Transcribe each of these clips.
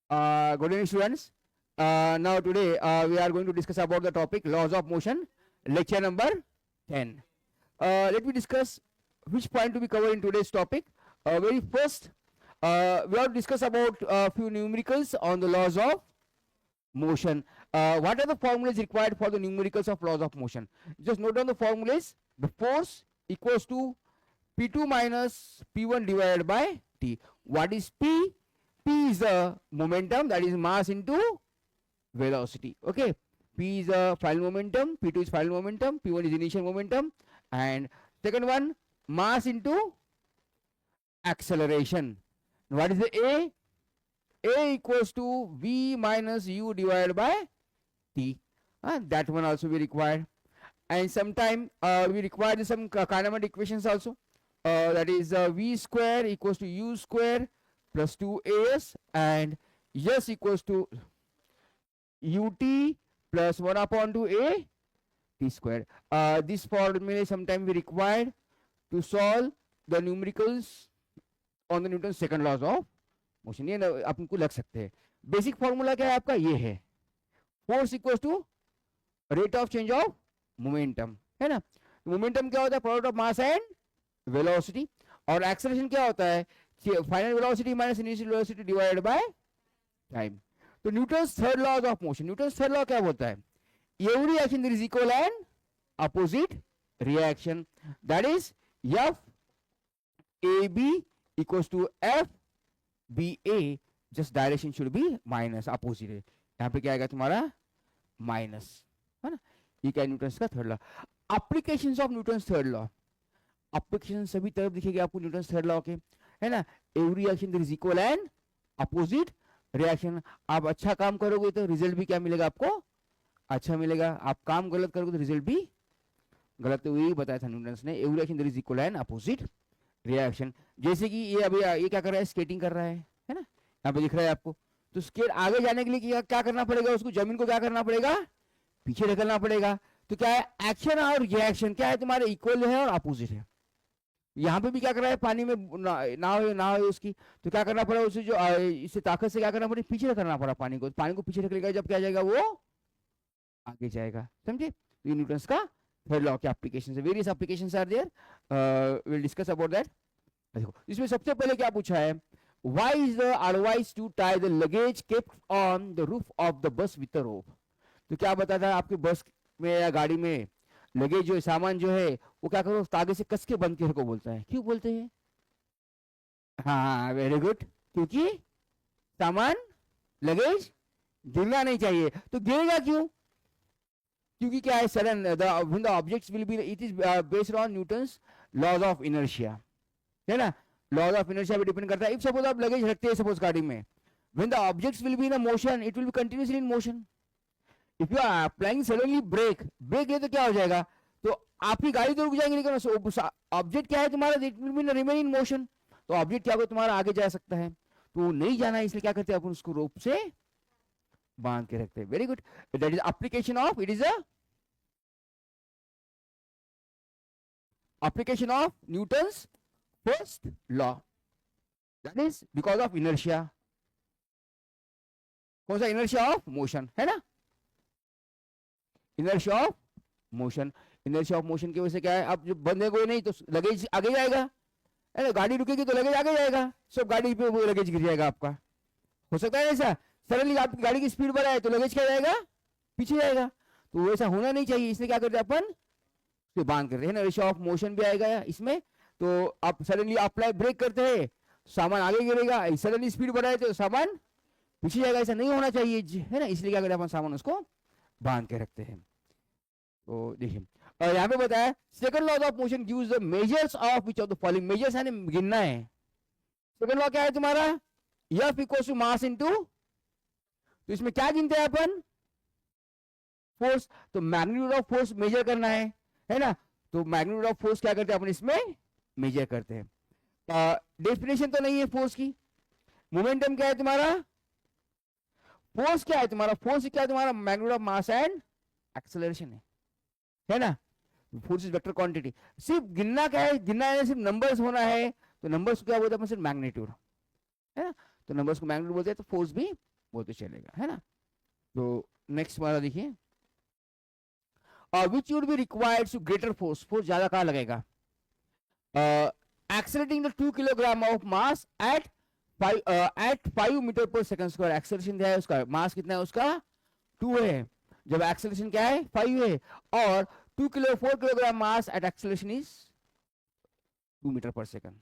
Good evening, students. Now today we are going to discuss about the topic laws of motion, lecture number 10. Let me discuss which point to be covered in today's topic. Very first, we have to discuss about a few numericals on the laws of motion. What are the formulas required for the numericals of laws of motion? Just note down the formulas. The force equals to P2 minus P1 divided by T. What is P? P is the momentum, that is mass into velocity. Okay, P is the final momentum, P2 is final momentum, P1 is initial momentum, and second one, mass into acceleration. What is the A? A equals to V minus U divided by T. That one also we required. And sometime we require some kinematic equations also. That is V square equals to U square plus 2as, and S equals to ut plus 1 upon 2a t square. This formula sometime we required to solve the numericals on the Newton's second laws of motion. ये आपको लग सकते हैं. Basic formula क्या है आपका? ये है, force equals to rate of change of momentum, है ना. मोमेंटम क्या होता है? Product of mass and velocity. और एक्सेलरेशन क्या होता है? Final velocity minus initial velocity divided by time. तो Newton's third laws of motion, Newton's third law क्या बोलता है? Every action there is equal and opposite reaction. That is F A B equals to F B A, just direction should B minus, opposite है. यहाँ पे क्या आएगा तुम्हारा? Minus, है ना. ये क्या है? न्यूटन्स का third law. Applications of Newton's third law, application सभी तरफ दिखेगी आपको न्यूटन्स थर्ड लॉ के, है ना. Every action there is equal and opposite reaction. आप अच्छा काम करोगे तो रिजल्ट भी क्या मिलेगा आपको? अच्छा मिलेगा. आप काम गलत करोगे तो रिजल्ट भी गलत. तो यही बताया था न्यूटन्स ने, every action there is equal and opposite reaction. जैसे कि ये अभी ये क्या कर रहा है? स्केटिंग कर रहा है ना. यहाँ पे दिख रहा है आपको. तो स्केट आगे जाने के लिए क्या करना पड़ेगा? उसको जमीन को क्या करना पड़ेगा? पीछे ढकलना पड़ेगा. तो क्या है? एक्शन और रिएक्शन क्या है तुम्हारे? इक्वल है और अपोजिट है. यहाँ पे भी क्या कर रहा है? पानी में ना हो उसकी, तो क्या करना पड़ा? उसे जो इससे ताकत से क्या करना पड़ा? पीछे करना पड़ा पानी को. पानी को पीछे ढकेलेगा, जब क्या जाएगा? वो आगे जाएगा. समझे? ये न्यूटन्स का थर्ड लॉ के एप्लीकेशन है. Various applications are there, will discuss about that. देखो इसमें सबसे पहले क्या पूछा है? Why is the advice to tie the luggage kept on the roof of the bus with a rope. तो क्या बताता है? आपके बस में या गाड़ी में लगेज जो है, सामान जो है, वो क्या करो? तागे से कस के बंद करने को बोलता है. क्यों बोलते हैं? हाँ, वेरी गुड. क्योंकि सामान लगेज गिरना नहीं चाहिए. तो गिरेगा क्यों? क्योंकि क्या है? Sudden when the objects will be, it is based on Newton's laws of inertia, है ना. laws of inertia पे डिपेंड करता है. if suppose आप लगेज रखते हैं सपोज गाड़ी में, when the objects will be in a motion, it will be continuously in motion. if you are applying suddenly brake ले तो क्या हो जाएगा? तो आपकी गाड़ी तो रुक जाएगी, लेकिन ऑब्जेक्ट क्या है तुम्हारा? it will be remain in motion. तो ऑब्जेक्ट क्या होगा? तुम्हारा आगे जा सकता है, तो नहीं जाना है, इसलिए क्या करते हैं अपन? उसको रोप से बांध के रखते हैं. Very good. That is application of, it is a application of Newton's first law, that is because of inertia. कौन सा? inertia of motion, है ना. inertia of motion, inertia of motion की वजह से क्या है? अब जब बंदे कोई नहीं तो लगेज आगे जाएगा, है ना. गाड़ी रुकेगी तो लगेज आगे जाएगा, सब गाड़ी पे वो लगेज गिर जाएगा आपका. हो सकता है ऐसा? सडनली आपकी गाड़ी की स्पीड बढ़ाए तो लगेज क्या जाएगा? पीछे जाएगा. तो वैसा होना नहीं चाहिए, इसलिए क्या करते हैं अपन? बांध करते हैं ना. रेशियो ऑफ मोशन भी आएगा इसमें. तो आप सडनली अप्लाई ब्रेक करते हैं, सामान आगे गिरेगा. सडनली स्पीड बढ़ाए तो सामान पीछे जाएगा. ऐसा नहीं होना चाहिए, है ना. इसलिए क्या करते हैं? अपन सामान उसको बांध के रखते हैं. तो देखिए यहाँ पे बताया, second law of motion gives the measures of which of the following. Measures है गिनना है. सेकंड लॉ क्या है तुम्हारा? F equals to mass into. तो इसमें क्या गिनते हैं अपन? फोर्स. तो मैग्नीट्यूड ऑफ फोर्स मेजर करना है ना. तो मैग्नीट्यूड ऑफ फोर्स क्या करते हैं अपन? इसमें मेजर करते हैं. डेफिनेशन तो नहीं है फोर्स की. मोमेंटम क्या है तुम्हारा? फोर्स क्या है तुम्हारा? फोर्स क्या है तुम्हारा? Magnitude of mass and acceleration है ना. Force is vector quantity. सिर्फ गिनना क्या है? गिनना है सिर्फ नंबर्स होना है. तो नंबर्स को क्या बोलते हैं? सिर्फ मैग्नीट्यूड, है ना. तो नंबर्स को मैग्नीट्यूड बोलते हैं. तो फोर्स भी वो तो चलेगा, है ना। तो नेक्स्ट वाला देखिए, which would be required to greater force, force ज्यादा कहाँ लगेगा, accelerating the 2 kilogram of mass at 5 metre per second square. Acceleration क्या है उसका, मास कितना है उसका 2 है, जब एक्सेलरेशन क्या है 5 है, और 4 kilogram mass at acceleration is 2 metre per second,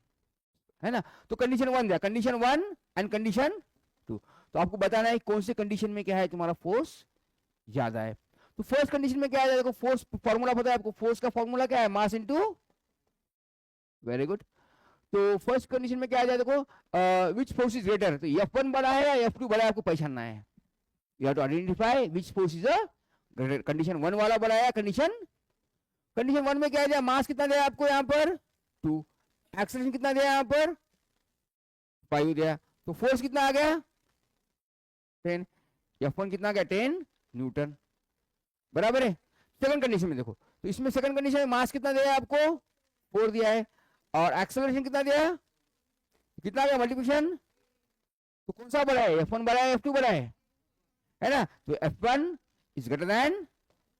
है ना। तो कंडीशन 1 दिया, कंडीशन 1 एंड कंडीशन 2, तो आपको बताना है कौन से कंडीशन में क्या है तुम्हारा फोर्स ज्यादा है। तो फर्स्ट कंडीशन में क्या है, देखो फोर्स फॉर्मूला पता है आपको, फोर्स का फॉर्मूला क्या है, मास इनटू, वेरी गुड। तो फर्स्ट कंडीशन में क्या आ जाए, देखो विच फोर्स इज ग्रेटर, तो F1 बड़ा है या F2 बड़ा है, आपको पहचानना है। You have to identify which force is a greater, condition 1 वाला बड़ा है, कंडीशन 1 में क्या आ जाए, मास कितना दिया आपको यहाँ पर 2, एक्सेलरेशन कितना दिया यहाँ पर 5 दिया, तो फोर्स कितना आ गया 10, F1 कितना आ गया 10 न्यूटन, बराबर है। सेकंड कंडीशन में देखो, तो इसमें सेकंड कंडीशन में मास कितना दिया है आपको 4 दिया है, और एक्सेलरेशन कितना दिया, कितना गया मल्टीप्लिकेशन, तो कौन सा बड़ा है, F1 बड़ा है F2 बड़ा है ना। तो F1 is greater than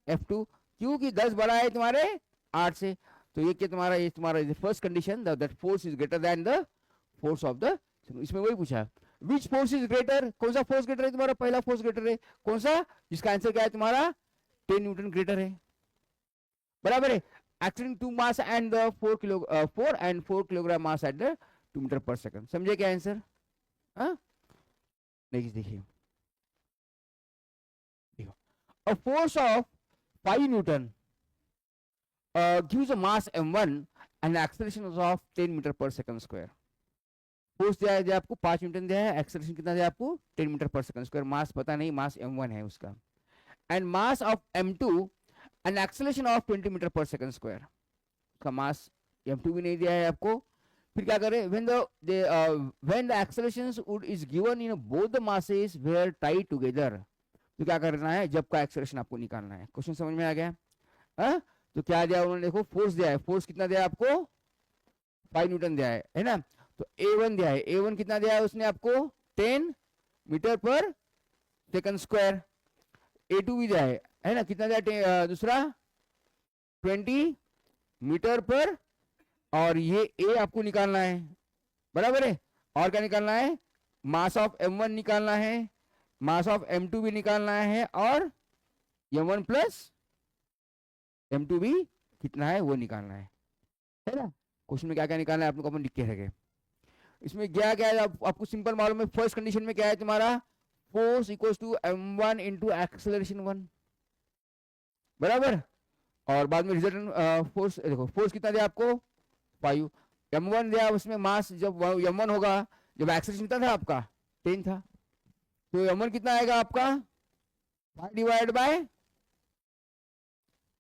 F2, क्योंकि 10 बड़ा है तुम्हारे 8 से, तो ये क्या तुम्हारा, ये तुम्हारा first condition, that force is greater than the force of the, इसमें वही पूछा विच फोर्स इज ग्रेटर, कौन सा फोर्स ग्रेटर है तुम्हारा, पहला फोर्स ग्रेटर है कौन सा, जिसका आंसर क्या है तुम्हारा 10 न्यूटन ग्रेटर है, बराबर है। Acting 2 mass and the 4 kilogram mass at the 2 metre per second, समझे क्या आंसर। नेक्स्ट देखिए, a force of 5 Newton gives a mass m1 and acceleration of 10 metre per second square. Force दिया है आपको 5 Newton दिया है, एक्सेलरेशन कितना दिया आपको 10 मीटर पर सेकंड स्क्वायर, मास पता नहीं, मास m1 है उसका, and mass of m2 and acceleration of 20 metre per second square, उसका मास m2 भी नहीं दिया है आपको। फिर क्या करें, when the accelerations is given in both the masses were tied together, तो क्या करना है, जब का एक्सेलरेशन आपको निकालना है। क्वेश्चन समझ में आ गया, तो क्या दिया उन्होंने, देखो फोर्स दिया है, फोर्स कितना दिया आपको 5 न्यूटन दिया है ना। तो A1 दिया है, A1 कितना दिया है उसने आपको 10 metre per second square, A2 भी दिया है ना, कितना दिया दूसरा 20 मीटर पर, और ये A आपको निकालना है, बराबर है। और क्या निकालना है, मास ऑफ M1 निकालना है, मास ऑफ M2 भी निकालना है, और M1 प्लस M2 भी कितना है वो निकालना है ना। क्वेश्चन में क्या क्या निकालना है आप लोग अपन लिख के रखे, इसमें क्या क्या है आपको सिंपल मालूम है। फर्स्ट कंडीशन में क्या है तुम्हारा, force equals to m1 into acceleration 1, बराबर। और बाद में रिजल्ट फोर्स, देखो फोर्स कितना दिया आपको 5, m1 दिया, उसमें मास जब m1 होगा, जब एक्सेलरेशन कितना था आपका 10 था, तो m1 कितना आएगा आपका 5 डिवाइड बाय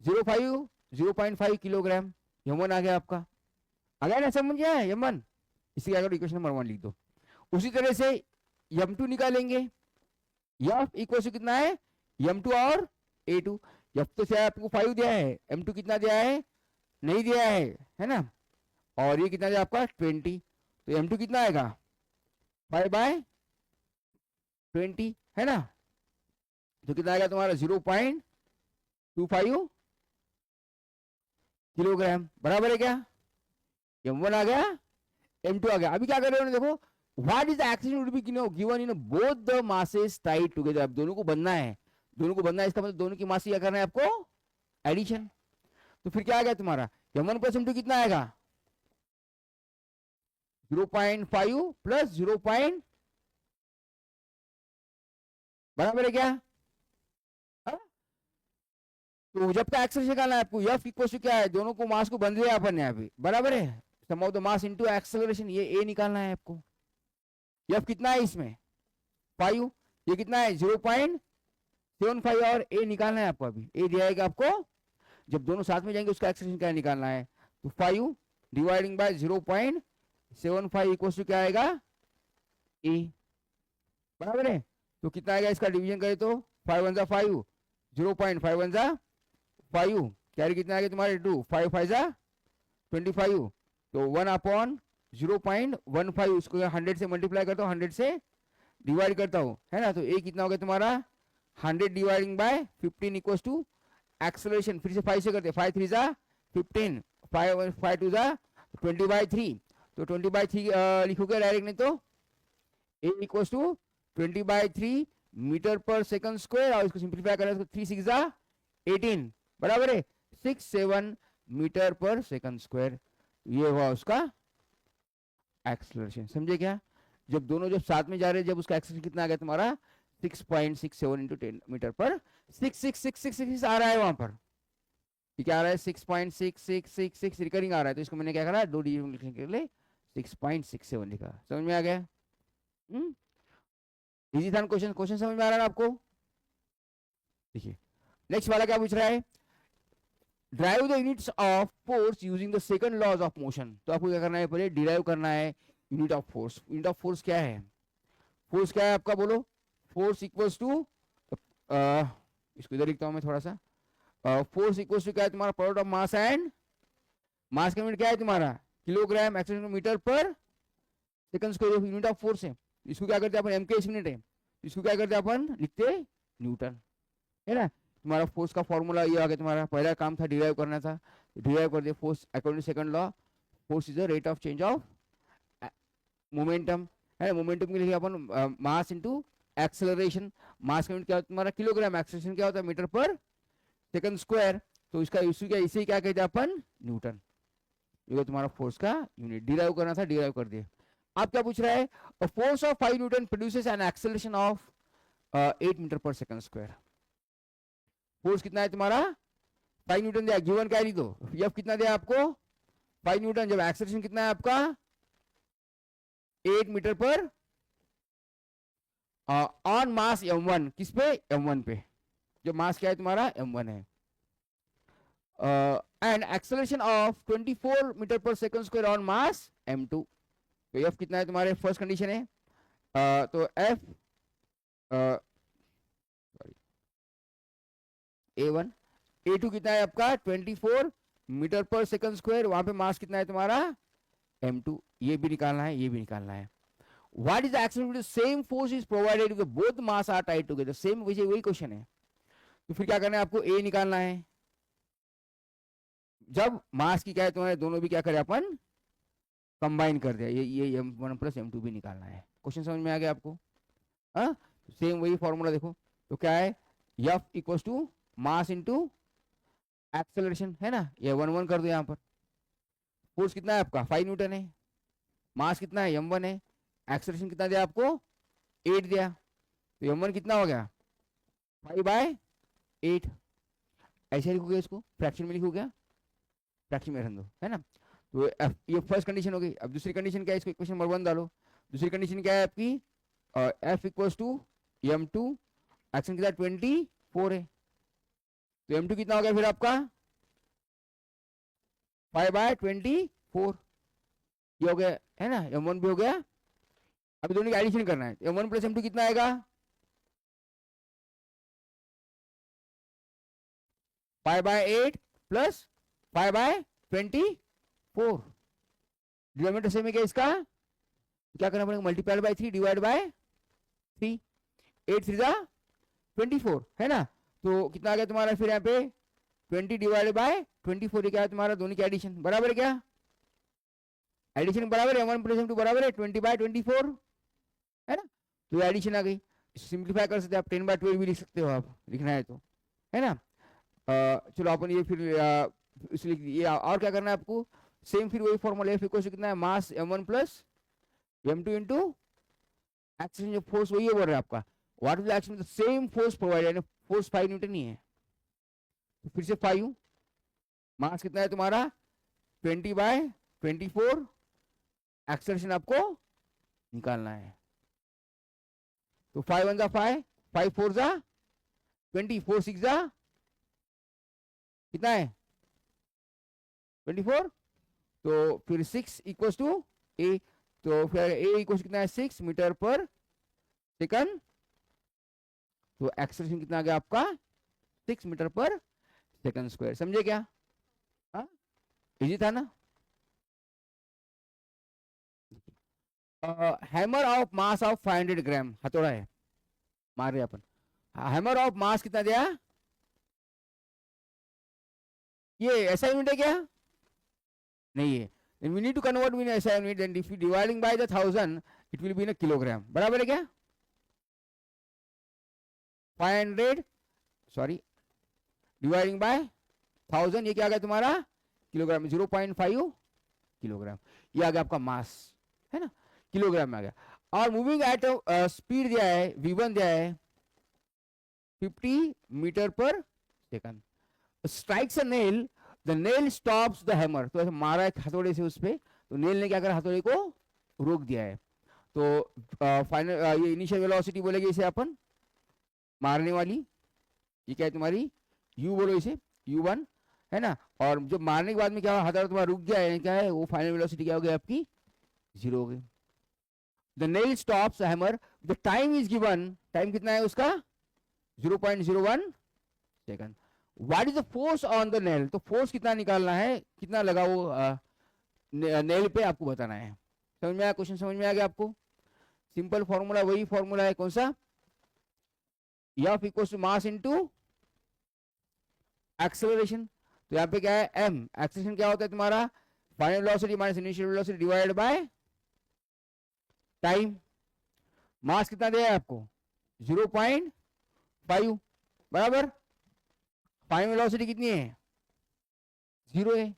0.5 किलोग्राम, m1 आ गया आपका, आ गया ना, समझ गया है m1। इसी अगर इक्वेशन नंबर 1 लिख दो। उसी तरह से m2 निकालेंगे, f इक्वल टू कितना है m2 और a2, f तो शायद आपको 5 दिया है, m2 कितना दिया है नहीं दिया है ना, और ये कितना दिया आपका 20, तो m2 कितना आएगा 5/20 है ना, तो कितना आएगा तुम्हारा 0.25 किलोग्राम, बराबर है क्या, m1 आ गया m2 आ गया। अभी क्या कर रहे हो देखो, what is the acceleration would be given in both the masses Tide together, अब दोनों को बनना है, दोनों को बनना है, इसका मतलब दोनों की मास क्या करना है आपको एडिशन। तो फिर क्या आ गया तुम्हारा m1 प्लस m2 कितना आएगा 0.5 प्लस 0. बराबर है क्या, तो जब का एक्सेलरेशन निकालना है आपको, f इक्वल टू क्या है, दोनों को मास को बंद लिया अपन यहाँ पे, बराबर है, sum of the mass into acceleration, ये a निकालना है आपको। f कितना है इसमें 5, ये कितना है 0.75, और a निकालना है आपको, अभी a दिया है आपको, जब दोनों साथ में जाएंगे उसका एक्सेलरेशन क्या निकालना है, तो 5 डिवाइडिंग बाय 0.75 इक्वल टू क्या आएगा a, बराबर है। तो कितना आएगा इसका डिवीजन करें तो 5 1 5, 0.5 1 5, कैरी कितना आ गया तुम्हारे 2, 5 5 25, तो 1/0.15, उसको 100 से मल्टीप्लाई करते हो, 100 से डिवाइड करता हूँ, है ना, तो ए कितना हो गया तुम्हारा 100 dividing by 15 equals to acceleration, फिर से 5 से करते हैं, 5 3 जा 15, 5 2 जा 20/3, तो 20/3 लिखोगे डायरेक्ट, नहीं तो ए equals to 20/3 metre per second square, और इसको सिंप्लीफाई करें तो 3 6 जा 18 बराबर है 67 मीटर पर सेकंड स्क्वायर। ये हुआ उसका एक्सेलरेशन, समझे क्या? जब दोनों जब साथ में जा रहे हैं, जब उसका एक्सेलरेशन कितना आ गया तुम्हारा 6.67 इंटू 10 मीटर पर 66666 आ रहा है वहां पर, क्या आ रहा है 6.6666 रिकरिंग आ रहा है, तो इसको मैंने क्या करा, 2 डिजिट लिखने के लिए 6.67 लिखा। समझ में आ गया? इजी था क्वेश्चन, क्वेश्चन समझ में आ रहा है आपको? देखिए नेक्स्ट वाला क्या पूछ रहा है, drive the units of force using the second laws of motion. तो आपको क्या करना है, पहले डिराइव करना है unit of force. Unit of force क्या है, फोर्स क्या है आपका, बोलो। फोर्स इक्वल्स टू, इसको इधर लिखता हूं मैं थोड़ा सा, फोर्स इक्वल्स टू क्या है तुम्हारा, प्रोडक्ट ऑफ मास एंड मास का यूनिट क्या है तुम्हारा kilogram, acceleration metre per second square, unit of force है। इसको क्या करते हैं अपन, एम के यूनिट है, इसको क्या करते हैं अपन, लिखते न्यूटन, है ना। तुम्हारा फोर्स का फॉर्मूला ये आ गया, तुम्हारा पहला काम था डिराइव करना था, डिराइव कर दिया force according to second law. Force is the rate of change of momentum, है मोमेंटम के लिए अपन मास इनटू एक्सेलरेशन, मास का यूनिट क्या होता है तुम्हारा किलोग्राम, एक्सेलरेशन क्या होता है मीटर पर सेकंड स्क्वायर, तो इसका इशू क्या, इसे क्या कहते हैं अपन, न्यूटन। ये तुम्हारा फोर्स का यूनिट, डिराइव करना था, डिराइव कर दिया। आप क्या पूछ रहा है, force of 5 newton produces an acceleration of 8 metre per second square. Force कितना है तुम्हारा 5 न्यूटन दिया, गिवन क्या, तो एफ कितना दिया आपको 5 न्यूटन, जब एक्सेलरेशन कितना है आपका 8 मीटर पर ऑन मास m1, किस पे, m1 पे, जो मास क्या है तुम्हारा m1 है, and acceleration of 24 metre per second square on mass m2। तो एफ कितना है तुम्हारे, फर्स्ट कंडीशन है, तो एफ a1, a2 कितना है आपका 24 मीटर पर सेकंड स्क्वायर, वहां पे मास कितना है तुम्हारा m2, ये भी निकालना है, ये भी निकालना है। What is the acceleration? Same force is provided if both mass are tied together. Same वही क्वेश्चन है। तो फिर क्या करना है आपको, ए निकालना है, जब मास की क्या है तुम्हारे दोनों भी क्या करें अपन कंबाइन कर दिया, ये m1 प्लस m2 भी निकालना है। क्वेश्चन समझ में आ गया आपको? हाँ, सेम वही फॉर्मूला देखो, तो क्या है F equals to mass into acceleration, है ना, ये 1 1 कर दो यहाँ पर। फोर्स कितना है आपका 5 न्यूटन है, मास कितना है m1 है, एक्सेलरेशन कितना दिया आपको 8 दिया, तो m1 कितना हो गया 5/8। ऐसे लिखोगे, इसको फ्रैक्शन में लिखोगे, फ्रैक्शन में रहने दो, है ना। तो ये फर्स्ट कंडीशन हो गई। अब दूसरी कंडीशन क्या है, इसको इक्वेशन नंबर 1 डालो। दूसरी कंडीशन क्या है आपकी, F equals to m2, action कितना 24 है, तो m2 कितना हो गया फिर आपका 5/24, ये हो गया, है ना, m1 भी हो गया। अभी दोनों की एडिशन करना है, m1 प्लस m2 कितना आएगा 5/8 प्लस 5/24, डिनोमिनेटर सेम है क्या इसका, क्या करना पड़ेगा, मल्टीप्लाई बाय 3 डिवाइड बाय 3, 8 3 जा 24, है ना। तो कितना आ गया तुम्हारा फिर यहाँ पे 20 डिवाइड बाय 24, क्या है तुम्हारा दोनों की एडिशन बराबर है क्या, एडिशन बराबर है, m1 प्लस m2 बराबर है 20/24, है ना। तो एडिशन आ गई, सिंप्लीफाई कर सकते हैं आप, 10/12 भी लिख सकते हो आप, लिखना है तो, है ना। चलो अपन ये फिर इसलिए ये और क्या करना है आपको, सेम फिर वही फॉर्मूला एफ इक्वल टू कितना है mass m1 plus m2 into acceleration, जो फोर्स वही है बोल रहा है आपका, what is the action, same force provided, force 5 newton ही है, तो फिर से 5, मास कितना है तुम्हारा 20/24, एक्सेलरेशन आपको निकालना है, तो 5 1 जा 5, 5 4 जा 20, 4 6 जा कितना है 24, तो फिर 6 इक्वल्स टू ए, तो फिर ए इक्वल्स कितना है 6 मीटर पर सेकंड, तो एक्सेलरेशन कितना आ गया आपका 6 मीटर पर सेकंड स्क्वायर। समझे क्या, हाँ इजी था ना। हैमर ऑफ मास ऑफ 500 ग्राम, हथौड़ा है, मार रहे अपन। हैमर ऑफ मास कितना दिया, ये ऐसा यूनिट है क्या, नहीं है, then we need to convert in SI unit, then if you dividing by the 1000 it will be in a kilogram, बराबर है क्या, 500 सॉरी डिवाइडिंग बाय 1000, ये क्या आ गया तुम्हारा किलोग्राम, 0.5 किलोग्राम, ये आ गया आपका मास, है ना, किलोग्राम में आ गया। और मूविंग एट स्पीड दिया है v1 दिया है 50 metre per second, strikes a nail, the nail stops the hammer, तो ऐसे मारा है हथौड़े से उस पे, तो नेल ने क्या करा, हथौड़े को रोक दिया है। तो फाइनल ये इनिशियल वेलोसिटी बोलेगी इसे अपन, मारने वाली, ये क्या है तुम्हारी u बोलो इसे, u1 है ना, और जो मारने के बाद में क्या हुआ, हथौड़ा तुम्हारा रुक गया है, क्या है वो फाइनल वेलोसिटी क्या हो गई आपकी, 0 हो गई। The nail stops hammer, the time is given, time कितना है उसका 0.01 second. What is the force on the nail, तो फोर्स कितना निकालना है, कितना लगा वो नेल पे आपको बताना है। समझ में आया, क्वेश्चन समझ में आ गया आपको, सिंपल फॉर्मूला वही फॉर्मूला है, कौन सा, F equals to mass into acceleration, तो यहाँ पे क्या है m, एक्सेलरेशन क्या होता है तुम्हारा, final velocity minus initial velocity divided by time. Mass कितना दिया है आपको 0.5, बराबर, फाइनल वेलोसिटी कितनी है 0 है,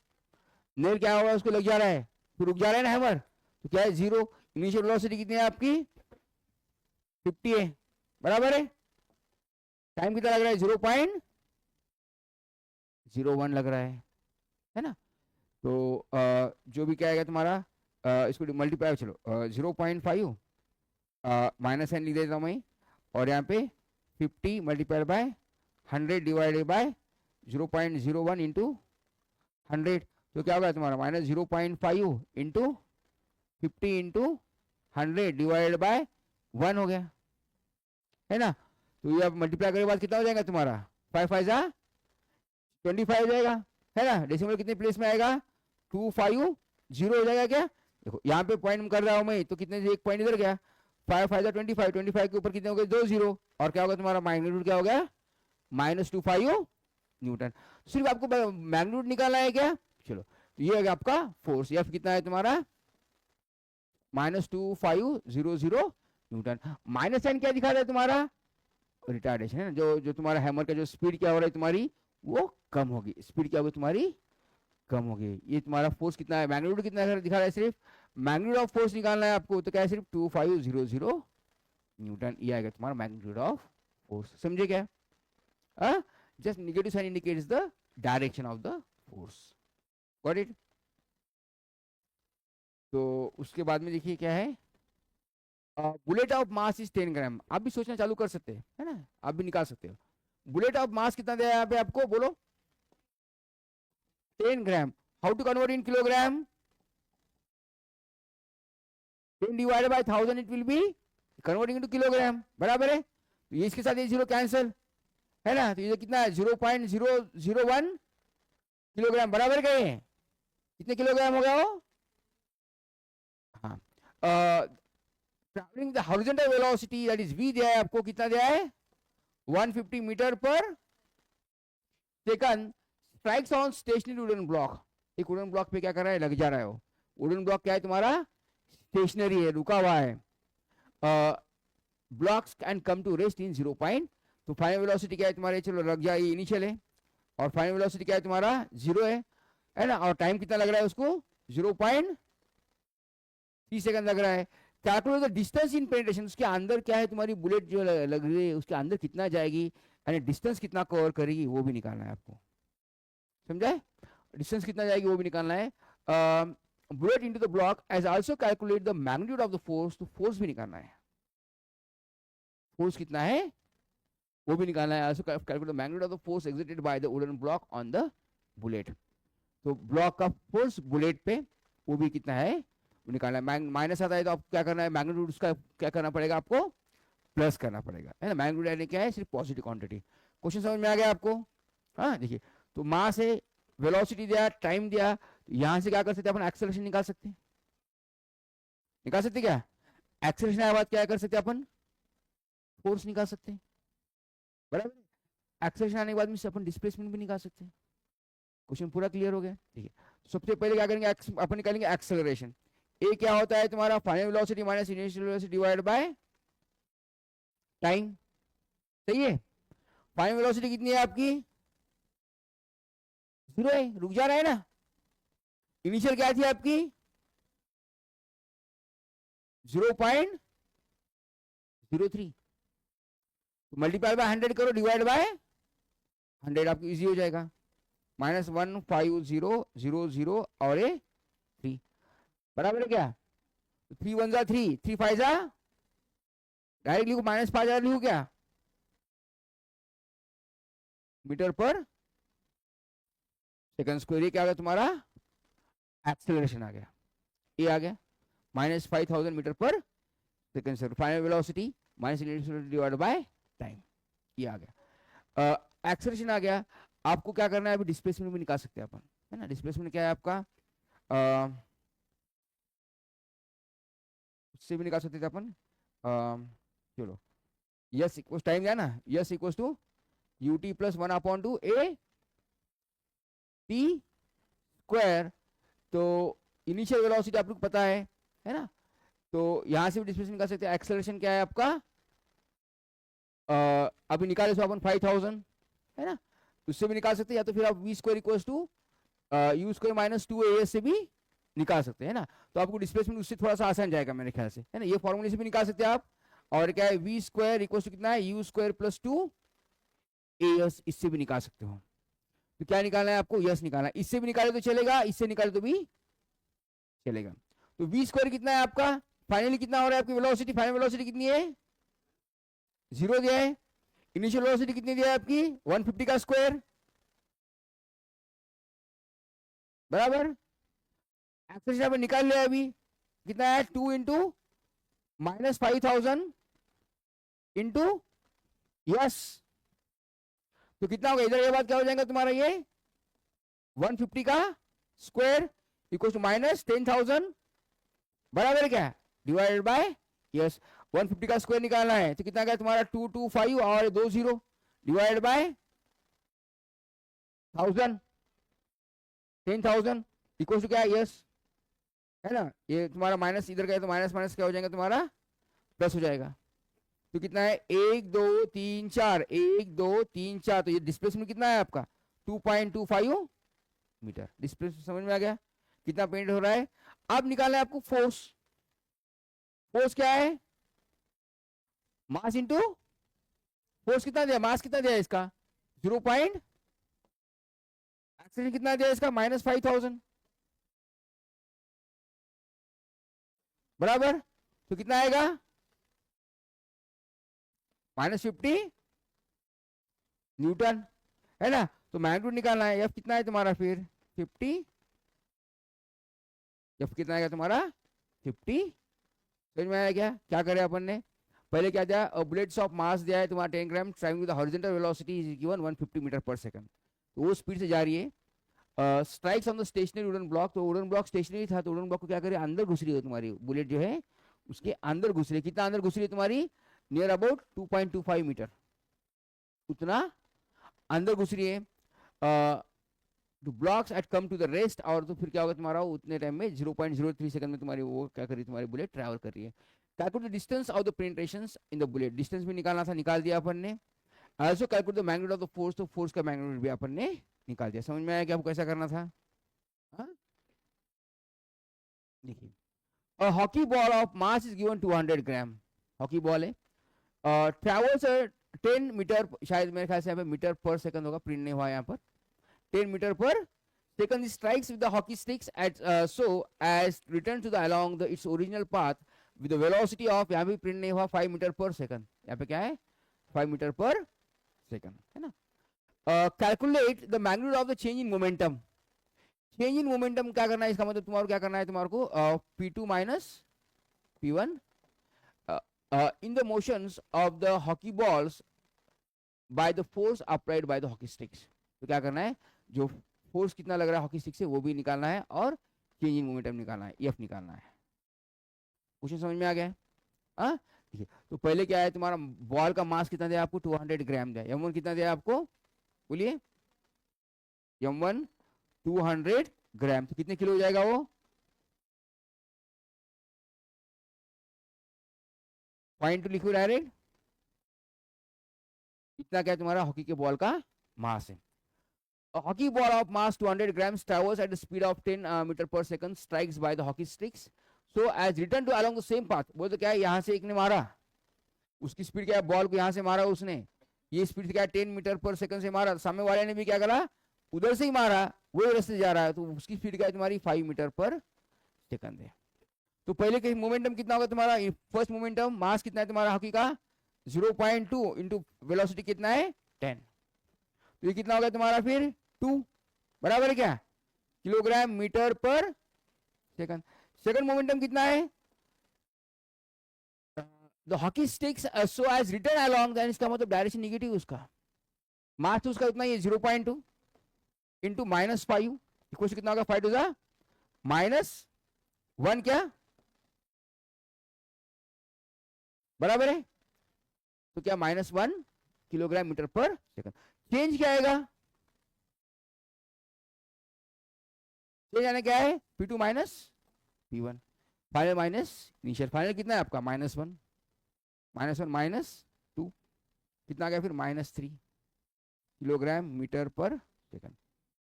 नेल क्या होगा उसको लग जा रहा है, तो रुक जा रहा है ना हैमर, तो क्या है 0, इनिशियल वेलोसिटी कितनी है आपकी 50 है, बराबर है, टाइम कितना लग रहा है 0.01 लग रहा है ना, तो जो भी क्या आएगा तुम्हारा इसको मल्टीप्लाई, चलो 0.5 माइनस एन लिख देता हूँ मैं, और यहाँ पे 50 multiply by 100 divided by 0.01 into 100, तो क्या होगा तुम्हारा minus 0.5 into 50 into 100 divided by 1 हो गया, है ना, तो ये अब मल्टीप्लाई करने के बाद कितना हो जाएगा तुम्हारा 5 5 जा 25 हो जाएगा, है ना, डेसिमल कितने प्लेस में आएगा 250 हो जाएगा क्या, देखो यहाँ पे पॉइंट कर रहा हूँ मैं, तो कितने से एक पॉइंट इधर गया, 5 5 जा 25, 25 के ऊपर कितने हो गए 2 0, और क्या होगा तुम्हारा मैग्नीट्यूड क्या हो गया -25 न्यूटन। सिर्फ आपको मैग्नीट्यूड निकालना है क्या, चलो, तो ये है आपका फोर्स, F कितना है तुम्हारा -2500 न्यूटन। माइनस साइन क्या दिखा रहा है तुम्हारा, रिटार्डेशन है ना, जो तुम्हारा हैमर का जो स्पीड क्या हो रहा है तुम्हारी वो कम होगी, स्पीड क्या होगी तुम्हारी कम होगी। ये तुम्हारा फोर्स कितना है, मैग्नीट्यूड कितना दिखा रहा है, सिर्फ मैग्नीट्यूड ऑफ फोर्स निकालना है आपको, तो क्या है सिर्फ 2500 न्यूटन, ये आएगा तुम्हारा मैग्नीट्यूड ऑफ फोर्स, समझे क्या, just negative sign indicates the direction of the force, got it. तो उसके बाद में देखिए क्या है, bullet of mass is 10 gram, आप भी सोचना चालू कर सकते हैं, है ना, आप भी निकाल सकते हो। बुलेट ऑफ मास कितना दिया है यहाँ पे आपको, बोलो 10 gram, how to convert in kilogram, 10 divided by 1000 it will be converting into kilogram, बराबर है, तो ये इसके साथ ये 0 कैंसिल, है ना, तो ये कितना है 0.001 किलोग्राम, बराबर गए हैं, कितने किलोग्राम हो गया वो, हाँ, travelling the horizontal velocity that is v दिया है आपको, कितना दिया है 150 metre per second, strikes on stationery wooden block, एक वुडन ब्लॉक पे क्या कर रहा है, लग जा रहा है वो वुडन ब्लॉक, क्या है तुम्हारा स्टेशनरी है, रुका हुआ है, blocks can come to rest in 0 point, तो फाइनल वेलोसिटी क्या है तुम्हारे, चलो लग जाए इनिशियल है, और फाइनल वेलोसिटी क्या है तुम्हारा 0 है ना, और टाइम कितना लग रहा है उसको 0.3 सेकंड लग रहा है। Calculate the distance in penetration, उसके अंदर क्या है तुम्हारी बुलेट जो लग रही है उसके अंदर कितना जाएगी, यानी डिस्टेंस कितना कवर करेगी वो भी निकालना है आपको, समझा है, डिस्टेंस कितना जाएगी वो भी निकालना है। Bullet into the block as also calculate the magnitude of the force, तो फोर्स भी निकालना है, फोर्स कितना है वो भी निकालना है, also calculate the magnitude of the force exerted by the wooden block on the bullet, तो ब्लॉक का फोर्स बुलेट पे वो भी कितना है वो निकालना है। माइनस आता है तो आपको क्या करना है, मैग्नीट्यूड उसका क्या करना पड़ेगा, आपको प्लस करना पड़ेगा, है ना, मैग्नीट्यूड यानी क्या है सिर्फ पॉजिटिव क्वांटिटी। क्वेश्चन समझ में आ गया आपको, हाँ देखिए, तो मास है, वेलोसिटी दिया, टाइम दिया, तो यहां से क्या कर सकते हैं अपन, एक्सेलरेशन निकाल सकते हैं, निकाल सकते क्या, एक्सेलरेशन के बाद क्या कर सकते हैं अपन, फोर्स निकाल सकते हैं, बराबर। एक्सेलरेशन आने के बाद में अपन डिस्प्लेसमेंट भी निकाल सकते हैं। क्वेश्चन पूरा क्लियर हो गया, ठीक है। सबसे पहले क्या करेंगे, अपन निकालेंगे एक्सेलरेशन। ए क्या होता है तुम्हारा, final velocity minus initial velocity divide by time, सही है। फाइनल वेलोसिटी कितनी है आपकी, 0 है, रुक जा रहा है ना। इनिशियल क्या थी आपकी 0.03, मल्टीप्लाई बाय 100 करो, डिवाइड बाय 100, आपको इजी हो जाएगा। -15000 और ए 3, बराबर है क्या। 3 1 जा 3, 3 5 जा, डायरेक्ट लिखो -5000 लिखो क्या, मीटर पर सेकंड स्क्वायर। ये क्या आ गया तुम्हारा, एक्सेलरेशन आ गया, ये आ गया -5000 metre per second square. Final velocity minus divide by time, ये आ गया। एक्सेलरेशन आ गया। आपको क्या करना है, अभी डिस्प्लेसमेंट भी निकाल सकते हैं अपन, है ना। डिस्प्लेसमेंट क्या है आपका, उससे भी निकाल सकते थे अपन। चलो, यस इक्वल टाइम है ना, s equal to ut plus 1/2 a t square. तो इनिशियल वेलोसिटी आप लोग पता है ना। तो यहां से भी डिस्प्लेसमेंट निकाल सकते हैं। एक्सेलरेशन क्या है आपका, अभी निकाले सो अपन 5000, है ना। उससे भी निकाल सकते हैं, या तो फिर आप v square equal to u square minus 2a से भी निकाल सकते हैं ना। तो आपको डिस्प्लेसमेंट उससे थोड़ा सा आसान जाएगा मेरे ख्याल से, है ना। ये फॉर्मूले से भी निकाल सकते हैं आप। और क्या है, वी स्क्वायर इक्वल टू कितना है, यू स्क्वायर प्लस 2as, इससे भी निकाल सकते हो। तो क्या निकालना है आपको, यस निकालना है। इससे भी निकाले तो चलेगा, इससे निकाले तो भी चलेगा। तो वी स्क्वायर कितना है आपका, फाइनली कितना हो रहा है आपकी वेलोसिटी, फाइनल वेलोसिटी कितनी है, 0 दिया है। इनिशियल वेलोसिटी कितनी दिया है आपकी, 150 का स्क्वायर, बराबर। एक्सेलरेशन अपन निकाल लिया अभी, कितना है 2 इंटू -5000 इंटू यस। तो कितना होगा, इधर ये बात क्या हो जाएगा तुम्हारा, ये 150 का स्क्वायर इक्वल टू -10,000, बराबर है क्या, डिवाइडेड बाय यस। 150 का स्क्वायर निकालना है तो कितना गया तुम्हारा 225 और 2 0 डिवाइड बाय 1000, 10,000 इक्वल टू क्या है यस, है ना। ये तुम्हारा माइनस इधर गया तो माइनस माइनस क्या हो जाएगा तुम्हारा, प्लस हो जाएगा। तो कितना है 1 2 3 4, 1 2 3 4। तो ये डिस्प्लेसमेंट कितना है आपका 2.25 मीटर। डिस्प्लेसमेंट समझ में आ गया, कितना पेंट हो रहा है। अब निकालना है आपको फोर्स। फोर्स क्या है, मास इंटू फोर्स कितना दिया, मास कितना दिया इसका 0. एक्सेलरेशन कितना दिया इसका -5000, बराबर। तो कितना आएगा -50 न्यूटन, है ना। तो मैग्नीट्यूड निकालना है, एफ कितना है तुम्हारा फिर 50, एफ कितना आएगा तुम्हारा 50। समझ में आया क्या, क्या करे अपन ने, पहले क्या दिया, बुलेट्स ऑफ मास दिया है तुम्हारा 10 gram, travelling with horizontal velocity is given 150 metre per second. तो वो स्पीड से जा रही है। Strikes on the stationary wooden block. तो वुडन ब्लॉक स्टेशनरी था, तो वुडन ब्लॉक को क्या करे, अंदर घुस रही है तुम्हारी बुलेट जो है उसके अंदर घुस रही है। कितना अंदर घुस रही है तुम्हारी, नियर अबाउट 2.25 मीटर, उतना अंदर घुस रही है। Blocks at come to the rest. और तो फिर क्या होगा तुम्हारा, उतने टाइम में 0.03 सेकंड में तुम्हारी वो क्या कर रही है, तुम्हारी बुलेट ट्रैवल कर रही है। Calculate the distance of the penetrations in the bullet. Distance भी निकालना था, निकाल दिया अपन ने। Also calculate the magnitude of the force. तो फोर्स का मैग्नीट्यूड भी अपन ने निकाल दिया। समझ में आया कि आपको कैसा करना था। हाँ? देखिए, a hockey ball of mass is given 200 gram, hockey ball है, ट्रैवल्स 10 मीटर, शायद मेरे ख्याल से यहाँ पे मीटर पर सेकंड होगा, प्रिंट नहीं हुआ यहाँ पर, 10 metre per second strikes with the hockey sticks at so as return to the along the its original path with the velocity of, यहाँ भी प्रिंट नहीं हुआ, 5 मीटर पर सेकंड। यहाँ पे क्या है 5 मीटर पर सेकंड, है ना। Calculate the magnitude of the change in momentum. Change in momentum क्या करना है, इसका मतलब तुम्हारे क्या करना है, तुम्हारे को P2 minus P1 in the motions of the hockey balls by the force applied by the hockey sticks। तो क्या करना है, जो फोर्स कितना लग रहा है हॉकी स्टिक से वो भी निकालना है, और चेंज इन मोमेंटम निकालना है, एफ निकालना है। क्वेश्चन समझ में आ गया। हाँ ठीक है। तो पहले क्या है तुम्हारा बॉल का मास कितना दिया आपको 200 ग्राम दिया, m1 कितना दिया आपको बोलिए, m1 200 ग्राम, तो कितने किलो हो जाएगा वो 0.2 लिखो डायरेक्ट, इतना क्या तुम्हारा हॉकी के बॉल का मास है। A hockey ball of mass 200 grams travels at the speed of 10 meter per second, strikes by the hockey sticks. So as return to along the same path, बोल तो क्या है यहाँ से एक ने मारा, उसकी स्पीड क्या है, बॉल को यहाँ से मारा उसने, ये स्पीड क्या है 10 मीटर पर सेकंड से मारा, सामने वाले ने भी क्या करा उधर से ही मारा, वो रास्ते जा रहा है, तो उसकी स्पीड क्या है तुम्हारी 5 मीटर पर सेकंड है। तो पहले के मोमेंटम कितना होगा तुम्हारा, फर्स्ट मोमेंटम मास कितना है तुम्हारा हॉकी का 0.2 इंटू वेलोसिटी कितना है 10, तो ये कितना होगा तुम्हारा फिर 2 बराबर है क्या kilogram metre per second. Second momentum कितना है, the hockey sticks so as return along, then इसका मतलब डायरेक्शन नेगेटिव, उसका मास तो उसका उतना ही 0.2 इंटू -5 इक्वल कितना होगा 5 टू द -1 क्या बराबर है, तो क्या -1 kilogram metre per second. Change क्या आएगा, चेंज आने क्या है P2 minus P1, final minus initial, final कितना है आपका -1 -2 कितना आ गया फिर -3 किलोग्राम मीटर पर सेकंड।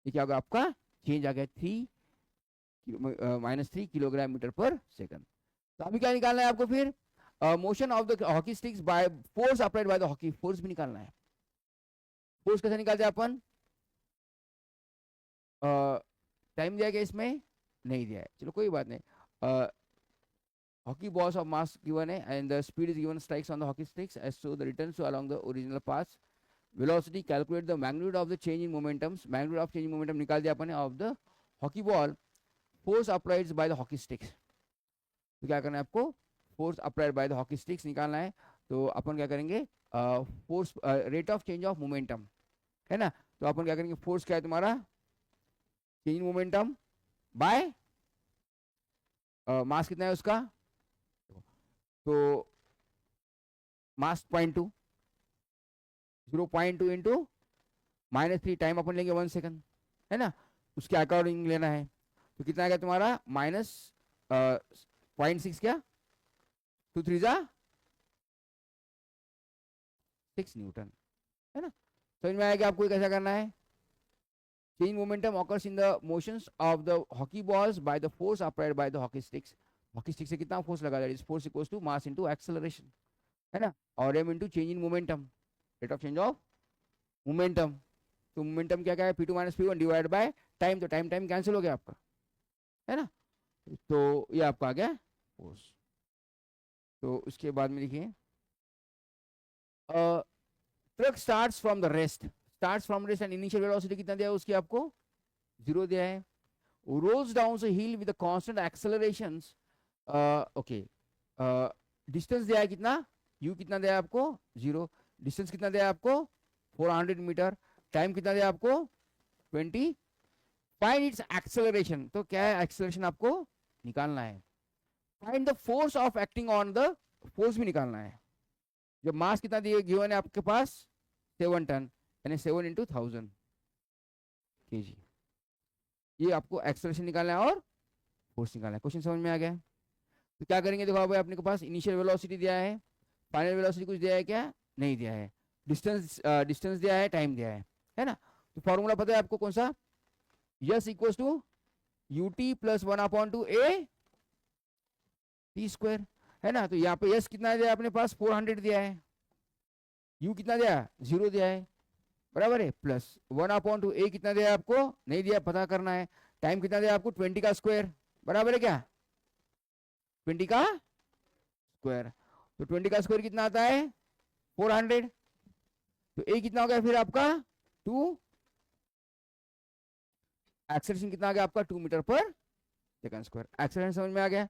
ये क्या होगा आपका चेंज आ गया -3 किलोग्राम मीटर पर सेकंड। तो अभी क्या निकालना है आपको फिर, motion of the hockey sticks by force applied by the hockey, force भी निकालना है। फोर्स कैसे निकालते हैं अपन, टाइम दिया गया इसमें नहीं दिया है, चलो कोई बात नहीं। Hockey balls of mass given है and the speed is given, strikes on the hockey sticks edge so the returns along the original path, velocity calculate the magnitude of the change in momentums, magnitude of change in momentum निकाल दिया अपन of the hockey ball, force applied by the hockey sticks, तो क्या करना है आपको force applied by the hockey sticks निकालना है। तो अपन क्या करेंगे force rate of change of momentum है ना, तो अपन क्या करेंगे फोर्स क्या है तुम्हारा change in momentum by mass कितना है उसका, तो मास 0.2 0.2 इंटू -3 टाइम अपन लेंगे 1 सेकंड है ना, उसके अकॉर्डिंग लेना है, तो कितना आएगा तुम्हारा -0.6 क्या 2 3 जा 6 न्यूटन है ना। समझ में आएगा आपको कैसा करना है, change momentum occurs in the motions of the hockey balls by the force applied by the hockey sticks, hockey stick से कितना फोर्स लगा, इस force equals to mass into acceleration है ना, और m into change in momentum, rate of change of momentum, तो momentum क्या क्या है P2 minus P1 divide by time, तो टाइम टाइम कैंसिल हो गया आपका है ना, तो ये आपका आ गया फोर्स। तो उसके बाद में देखिए truck starts from the rest, starts from rest and initial velocity कितना दिया है उसकी आपको 0 दिया है, rolls down the hill with the constant accelerations, okay distance दिया है कितना u कितना दिया है आपको 0, डिस्टेंस कितना दिया है आपको 400 मीटर, टाइम कितना दिया आपको 20, फाइंड इट्स एक्सेलरेशन, तो क्या है एक्सेलरेशन आपको निकालना है, find the force of acting on the, force भी निकालना है, जब मास कितना दिए गिवन है आपके पास 7 टन यानी 7 इंटू 1000 kg, ये आपको एक्सेलरेशन निकालना है और फोर्स निकालना है। क्वेश्चन समझ में आ गया, तो क्या करेंगे देखो भाई अपने के पास इनिशियल वेलोसिटी दिया है, फाइनल वेलोसिटी कुछ दिया है क्या नहीं दिया है, डिस्टेंस दिया है, टाइम दिया है ना, तो फॉर्मूला पता है आपको कौन सा, s equals to ut plus 1/2 a t square है ना, तो यहाँ पे यस कितना दिया अपने पास 400 दिया है, u कितना दिया 0 दिया है बराबर है, प्लस 1/2 a कितना दिया आपको नहीं दिया पता करना है, टाइम कितना दिया आपको 20 का स्क्वायर बराबर है क्या 20 का स्क्वायर, तो 20 का स्क्वायर कितना आता है 400, तो a कितना हो गया फिर आपका 2, एक्सेलरेशन कितना आ गया आपका 2 metre per second square, acceleration समझ में आ गया।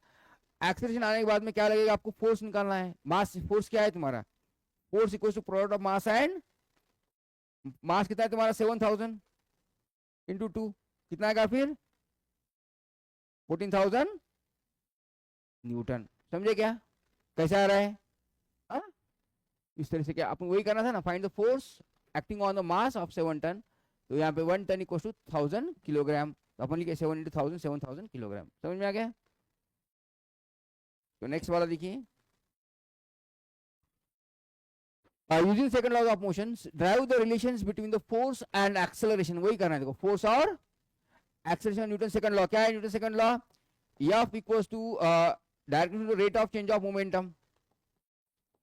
एक्सेलरेशन आने के बाद में क्या लगेगा आपको फोर्स निकालना है, मास फोर्स क्या है तुम्हारा, force equals to product of mass and, mass कितना है तुम्हारा 7000 इंटू 2 कितना आएगा फिर 14000 न्यूटन, समझे क्या, कैसा आ रहा है? हाँ, इस तरह से क्या अपन वही करना था ना, find the force acting on the mass of 7 ton. तो यहाँ पे 1 टन इक्वल टू 1000 किलोग्राम, तो अपन लिखे 7 इंटू 1000 7000 किलोग्राम। समझ में आ गया? तो नेक्स्ट वाला देखिए, using second law of motion drive the relations between the force and acceleration. वही करना है देखो, फोर्स और एक्सेलरेशन, न्यूटन सेकंड लॉ। क्या है Newton second law? F equals to directly to rate of change of momentum,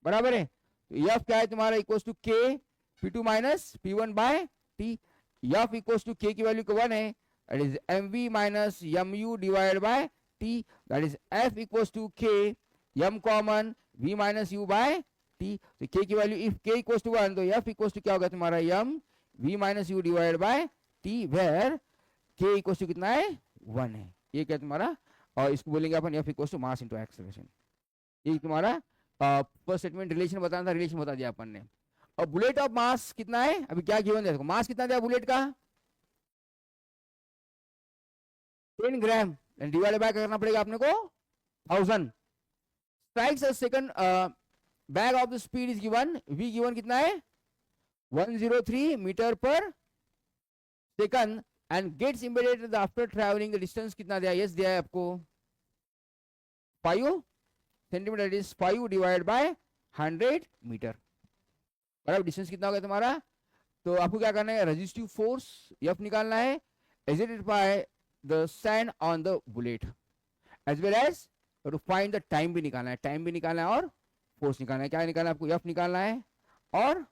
बराबर है। तो F क्या है तुम्हारा? Equals to K P2 minus P1 by T। F equals to K की वैल्यू 1 है, that is mv minus mu divided by T, that is F equals to K m common v minus u by T। तो K की value if K equals to 1, तो F equals to क्या होगा तुम्हारा? m v minus u divided by T, where K equals to कितना है? 1 है। ये क्या तुम्हारा? और इसको बोलेंगे अपन F equals to mass into acceleration. ये तुम्हारा फर्स्ट स्टेटमेंट रिलेशन बताना था, रिलेशन बता दिया अपन ने। और बुलेट ऑफ मास कितना है? अभी क्या गिवन है देखो, मास कितना दिया बुलेट का? 10 ग्राम, डिवाइड बाय करना पड़ेगा अपने को 1000। Strikes a second bag of the speed is given, v given कितना है? 103 metre per second, and gets immediate after travelling the distance कितना दिया? यस दिया है आपको 5 centimetre, it is 5 divide by 100 metre, बराबर। डिस्टेंस कितना होगा तुम्हारा? तो आपको क्या करना है? रेजिस्टिव फोर्स F निकालना है exerted by the sand on the bullet, as well as to find the time भी निकालना है, टाइम भी निकालना है और फोर्स निकालना है। क्या निकालना है आपको? F निकालना है और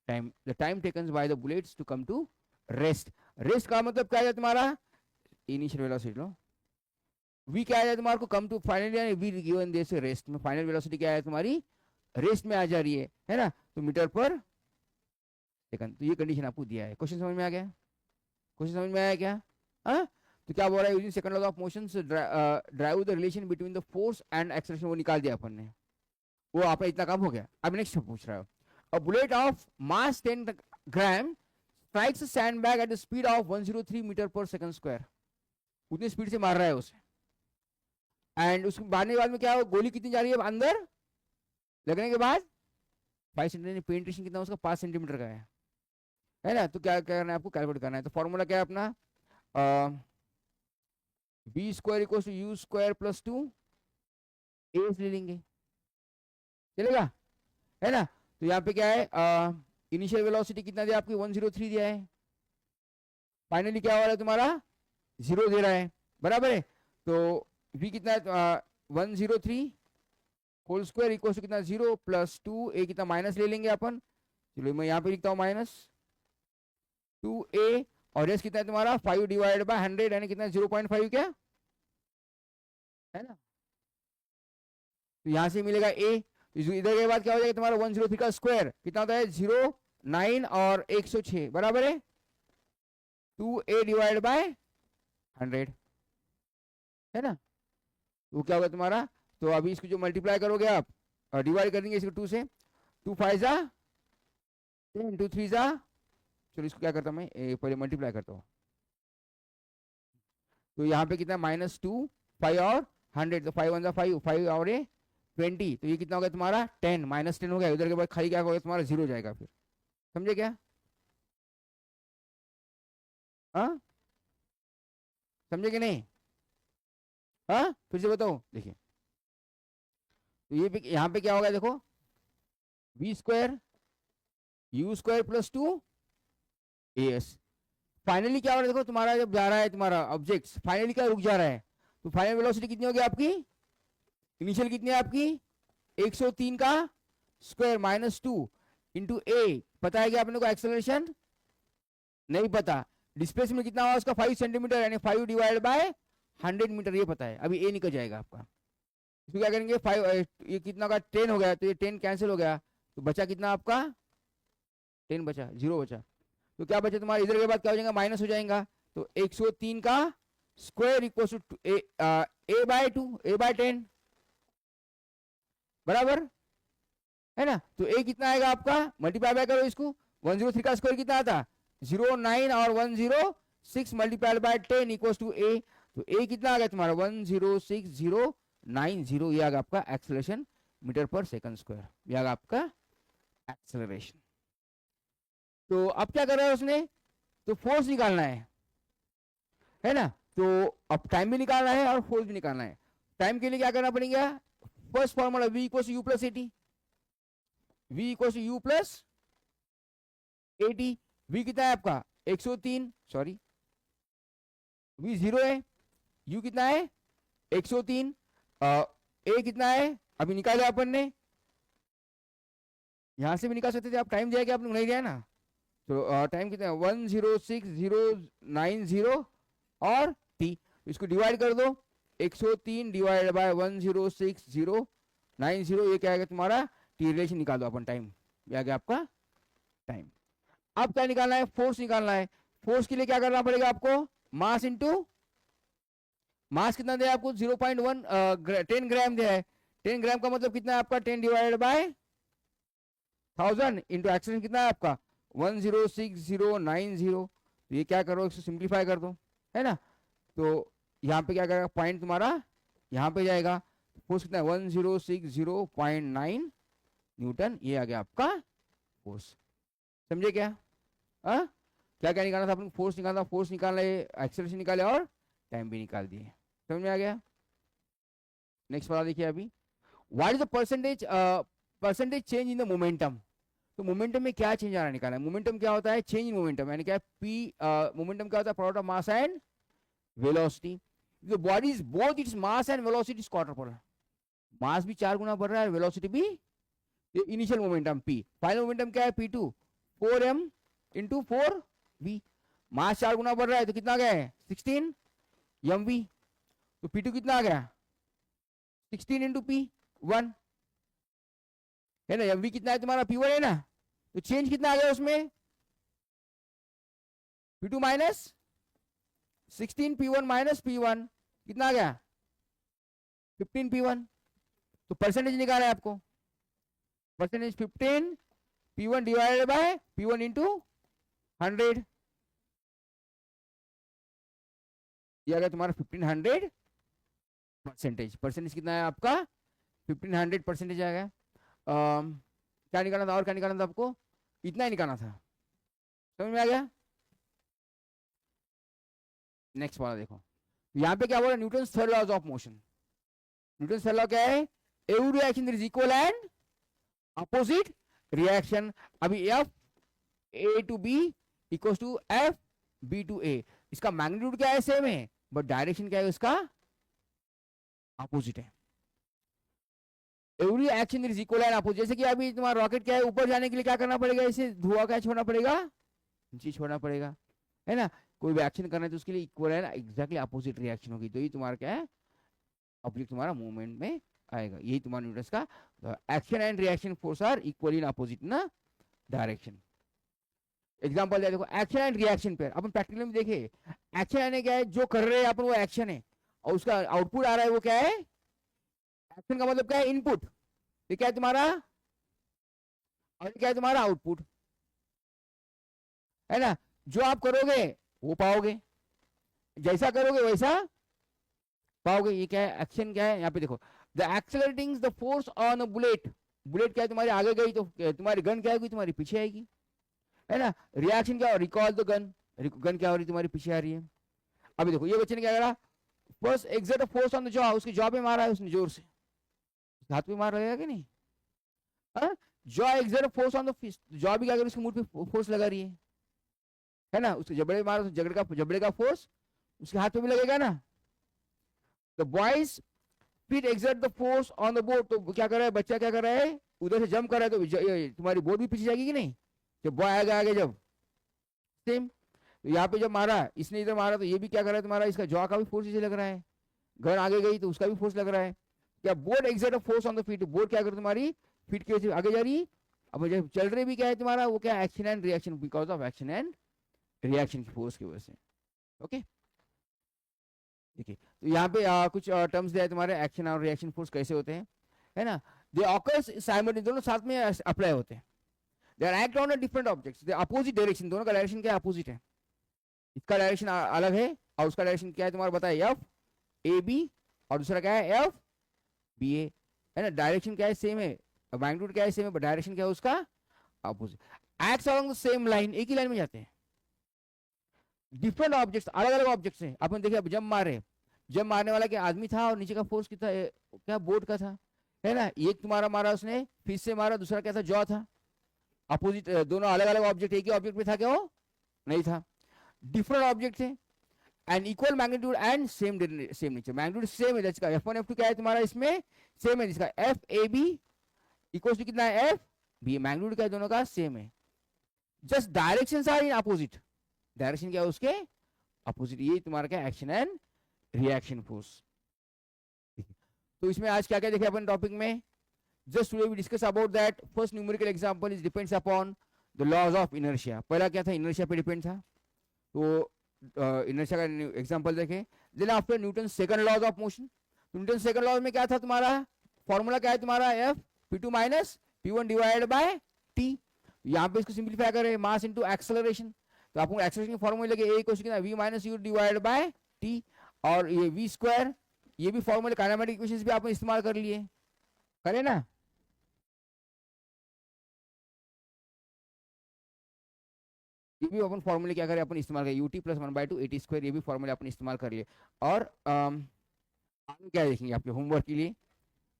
time, the time taken by the bullets to come to rest. Rest का मतलब क्या है तुम्हारा? इनिशियल वेलोसिटी लो, v क्या है तुम्हारे को? Come to final, v given this rest में, फाइनल वेलोसिटी क्या है तुम्हारी? रेस्ट में आ जा रही है ना? तो मीटर पर सेकंड। तो ये कंडीशन आपको दिया है। क्वेश्चन समझ में आ गया? क्वेश्चन समझ में आया क्या? हाँ, तो क्या बोल रहा है? Using second law of motion drive the relation between the force and acceleration, वो निकाल दिया अपन ने, वो आपने इतना काम हो गया। अब नेक्स्ट पूछ रहा है, a bullet of mass 10 gram strikes a sandbag at the speed of 103 metre per second square. उतनी स्पीड से मार रहा है उसे, एंड उसके मारने के बाद में क्या हो? गोली कितनी जा रही है अंदर लगने के बाद? 5 सेंटीमीटर। पेनिट्रेशन कितना उसका? 5 सेंटीमीटर का है ना? तो क्या करना है आपको? कैलकुलेट करना है। तो फॉर्मूला क्या है अपना? B square equal to u square plus 2 a ले लेंगे, चलेगा? है ना? तो यहाँ पे क्या है? इनिशियल वेलोसिटी कितना दिया आपकी? 103 दिया है। फाइनली क्या हो रहा है तुम्हारा? 0 दे रहा है, बराबर है। तो v कितना है? 103 होल स्क्वायर इक्वल टू कितना? 0 प्लस 2 ए कितना? माइनस ले लेंगे अपन। चलो मैं यहाँ पे लिखता हूँ -2a, और एस कितना है तुम्हारा? 5 डिवाइड बाय 100, यानी कितना? 0.5 क्या है ना? तो यहां से मिलेगा a, इधर के बाद क्या हो जाएगा तुम्हारा? 103 का स्क्वायर कितना होता है? 0, 9 और 106, बराबर है 2a डिवाइड बाय 100, है ना? तो क्या होगा तुम्हारा? तो अभी इसको जो मल्टीप्लाई करोगे आप, डिवाइड कर देंगे इसको 2 से, 2 5 जा 10, 2 3 जा, चलो इसको क्या करता हूं मैं? पहले मल्टीप्लाई करता हूँ। तो यहाँ पे कितना? -2 5 और 100, तो 5 1 जा 5, 5 और 20, तो ये कितना हो गया तुम्हारा? 10, -10 हो गया। उधर के बाद खाली क्या होगा तुम्हारा? 0 जाएगा फिर। समझे क्या? हाँ, समझे कि नहीं? हाँ, फिर से बताओ। देखिए, तो ये यहाँ पे क्या होगा देखो, v square u square plus 2 as। Finally क्या हो रहा है देखो तुम्हारा? जब जा रहा है तुम्हारा ऑब्जेक्ट, फाइनली क्या रुक जा रहा है? तो फाइनल वेलोसिटी कितनी होगी आपकी? इनिशियल कितनी है आपकी? 103 का स्क्वायर -2 इंटू ए। पता है क्या अपने को? एक्सेलरेशन नहीं पता। डिस्प्लेसमेंट कितना हुआ उसका? 5 सेंटीमीटर, यानी 5 डिवाइड बाय 100 मीटर, ये पता है। अभी ए निकल जाएगा आपका। इसको क्या करेंगे? 5, ये कितना का? 10 हो गया, तो ये 10 कैंसिल हो गया, तो बचा कितना आपका? 10 बचा, 0 बचा। तो क्या बचा तुम्हारा? इधर के बाद क्या हो जाएगा? माइनस हो जाएगा। तो 103 का square equal to a by 2, a by 10, बराबर है ना? तो ए कितना आएगा आपका? मल्टीप्लाई बाय करो इसको, 103 का स्क्वायर कितना आता? 0 9 और 106 मल्टीप्लाइड बाय 10 इक्वल टू ए। तो ए कितना आ गया तुम्हारा? 10609 90, ये आ गया आपका acceleration metre per second square, ये आ गया आपका एक्सेलरेशन। तो अब क्या कर रहा है उसने, तो फोर्स निकालना है ना, तो अब टाइम भी निकालना है और फोर्स भी निकालना है। टाइम के लिए क्या करना पड़ेगा, first formula v equals you plus eighty, v equals you plus eighty. v कितना है आपका 103, सॉरी v 0 है, u कितना है 103, a कितना है अभी निकाला अपन ने, यहां से भी निकाल सकते थे, आप टाइम दिया कि आपने नहीं दिया ना, तो टाइम कितना है 106,090 और t, इसको डिवाइड कर दो, 103 डिवाइड बाय 106,090, ये क्या आएगा तुम्हारा टी रिलेशन निकाल दो अपन, टाइम ये आ गया आपका टाइम। अब क्या निकालना है, फोर्स निकालना है। फोर्स के लिए क्या करना पड़ेगा आपको, मास इंटू मास कितना दिया आपको 0.1 10 ग्राम दिया है, 10 ग्राम का मतलब कितना है आपका 10 डिवाइडेड बाय 1000 इंटू एक्सेलरेशन कितना है आपका 106,090, तो ये क्या करो इसको सिंप्लीफाई कर दो, है ना, तो यहाँ पे क्या करेगा पॉइंट तुम्हारा यहाँ पे जाएगा, फोर्स कितना है 1060.9 न्यूटन, ये आ गया आपका फोर्स। समझे क्या, क्या क्या निकालना था अपन, फोर्स निकालना, फोर्स निकालना है, एक्सेलरेशन निकाले और टाइम भी निकाल दिए, समझ में आ गया। नेक्स्ट वाला देखिए अभी, what is the percentage change in the momentum, तो मोमेंटम में क्या चेंज आ रहा है निकालना है। मोमेंटम क्या होता है, चेंज इन मोमेंटम, यानी क्या पी, मोमेंटम क्या होता है product of mass and velocity. The body is both its mass and velocity is quadrupled, mass भी 4 गुना बढ़ रहा है, वेलोसिटी भी, initial momentum p, final momentum क्या है p2 4m इंटू 4v, मास 4 गुना बढ़ रहा है तो कितना आ गया है 16 mv, तो p2 कितना आ गया 16 इंटू p1, है ना, mv कितना है तुम्हारा p1 है ना, तो चेंज कितना आ गया उसमें p2 minus 16 p1 minus p1 कितना आ गया 15 p1, तो परसेंटेज निकाला है आपको, percentage 15 p1 divided by p1 into 100, ये आ गया तुम्हारा 1500 परसेंटेज, परसेंटेज कितना है आपका 1500 परसेंटेज आ गया। क्या निकालना था और क्या निकालना था आपको, इतना ही निकालना था, समझ में आ गया। नेक्स्ट वाला देखो, यहाँ पे क्या बोला, Newton's third laws of motion, Newton's third law क्या है, every reaction is equal and opposite reaction. अभी F A to B equals to F B to A, इसका मैग्नीट्यूड क्या है सेम है, बट डायरेक्शन क्या है उसका अपोजिट है। Every action is equal and opposite, जैसे कि अभी तुम्हारा रॉकेट क्या है, ऊपर जाने के लिए क्या करना पड़ेगा, इसे धुआं क्या छोड़ना पड़ेगा, नीचे छोड़ना पड़ेगा, है ना, कोई भी एक्शन करना है तो उसके लिए इक्वल है ना, एग्जैक्टली अपोजिट रिएक्शन होगी, तो ये तुम्हारा क्या है ऑब्जेक्ट तुम्हारा मूवमेंट में आएगा, यही तुम्हारा न्यूटन्स का action and reaction force are equal in opposite ना डायरेक्शन। एग्जांपल देखो, एक्शन एंड रिएक्शन पे अपन प्रैक्टिकल में देखे, एक्शन यानी क्या है, जो कर रहे हैं अपन वो एक्शन है, और उसका आउटपुट आ रहा है वो क्या है, एक्शन का मतलब क्या है इनपुट, ये क्या है तुम्हारा, और क्या है तुम्हारा आउटपुट, है ना, जो आप करोगे वो पाओगे, जैसा करोगे वैसा पाओगे, ये क्या है एक्शन, क्या है यहाँ पे देखो, the accelerating the force on a bullet, bullet क्या है तुम्हारे आगे गई तो तुम्हारी गन क्या होगी, तुम्हारी पीछे आएगी, है ना, रिएक्शन क्या हो, रिकॉल द गन, गन क्या हो रही तुम्हारी पीछे आ रही है। अभी देखो ये बच्चे ने क्या करा, first exert force on the jaw, उसकी जॉ पे मारा है उसने जोर से, हाथ पे मार रहेगा कि नहीं, jaw exert force on the fist, jaw भी क्या कर उसके मुंह पे फोर्स लगा रही है ना, उसके जबड़े मारा तो जबड़े का फोर्स उसके हाथ पे भी लगेगा ना। द बॉयज फिर exert the force on the board, तो क्या कर रहा है बच्चा, क्या कर रहा है उधर से जंप कर रहा है, तो तुम्हारी बोर्ड भी पीछे जाएगी कि नहीं, जब बॉय आएगा आगे जब सेम, तो यहाँ पे जब मारा इसने इधर मारा तो ये भी क्या कर रहा है तुम्हारा, इसका जॉ का भी फोर्स इसे लग रहा है, गन आगे गई तो उसका भी फोर्स लग रहा है, क्या board exert force on the feet, board क्या कर तुम्हारी फीट की वजह से आगे जा रही, अब जब चल रही भी क्या है तुम्हारा वो क्या action and reaction, because of action and reaction की फोर्स की वजह से। ओके देखिए, तो यहाँ पे कुछ टर्म्स दिया है तुम्हारे, एक्शन और रिएक्शन फोर्स कैसे होते हैं, है ना, दे ऑकर्स साइमल्टेनियसली, दोनों साथ में अप्लाई होते हैं, they are act on different objects, they opposite direction, दोनों का डायरेक्शन क्या अपोजिट है, इसका डायरेक्शन अलग है और उसका डायरेक्शन क्या है तुम्हारा बताया एफ ए बी, और दूसरा क्या है एफ बी ए, है ना, डायरेक्शन क्या है सेम है, मैग्नीट्यूड क्या है सेम है, बट डायरेक्शन क्या है उसका opposite, acts along the same line, एक ही लाइन में जाते हैं। डिफरेंट ऑब्जेक्ट्स, अलग अलग ऑब्जेक्ट्स हैं, आपने देखा जंप मारे, जंप मारने वाला क्या आदमी था और नीचे का फोर्स कितना क्या बोर्ड का था, है ना, एक तुम्हारा मारा उसने फिर से मारा, दूसरा क्या था जॉ था, अपोजिट, दोनों अलग अलग ऑब्जेक्ट, एक ही ऑब्जेक्ट में था क्या वो नहीं था, डिफरेंट ऑब्जेक्ट थे and equal magnitude and same same nature, magnitude same है, जिसका F1 F2 क्या है तुम्हारा इसमें सेम है, जिसका F A B equal to कितना है एफ बी, मैग्नीट्यूड क्या है दोनों का सेम है, just directions are in opposite, direction क्या है उसके अपोजिट, ये तुम्हारा क्या एक्शन एंड रिएक्शन फोर्स। तो इसमें आज क्या क्या देखे अपन टॉपिक में, just today we discuss about that first numerical example is depends upon the laws of inertia, पहला क्या था इनर्शिया पे डिपेंड था, तो इनर्शिया का एग्जांपल देखें, then after Newton second laws of motion, Newton second law में क्या था तुम्हारा फॉर्मूला क्या है तुम्हारा F p2 minus p1 divide by t, यहाँ पे इसको सिंप्लीफाई करें मास इनटू एक्सेलरेशन, तो आपको एक्सेलरेशन की फॉर्मूला लगे a equal to v minus u divide by t, और ये v स्क्वायर, ये भी फॉर्मूले काइनेमेटिक इक्वेशंस भी आपने इस्तेमाल कर लिए, करे ना, ये भी अपन फॉर्मूले क्या करें अपन इस्तेमाल करें ut प्लस 1/2 at स्क्वायर, ये भी फॉर्मूले अपन इस्तेमाल कर लिए, और आगे क्या देखेंगे आपके होमवर्क के लिए,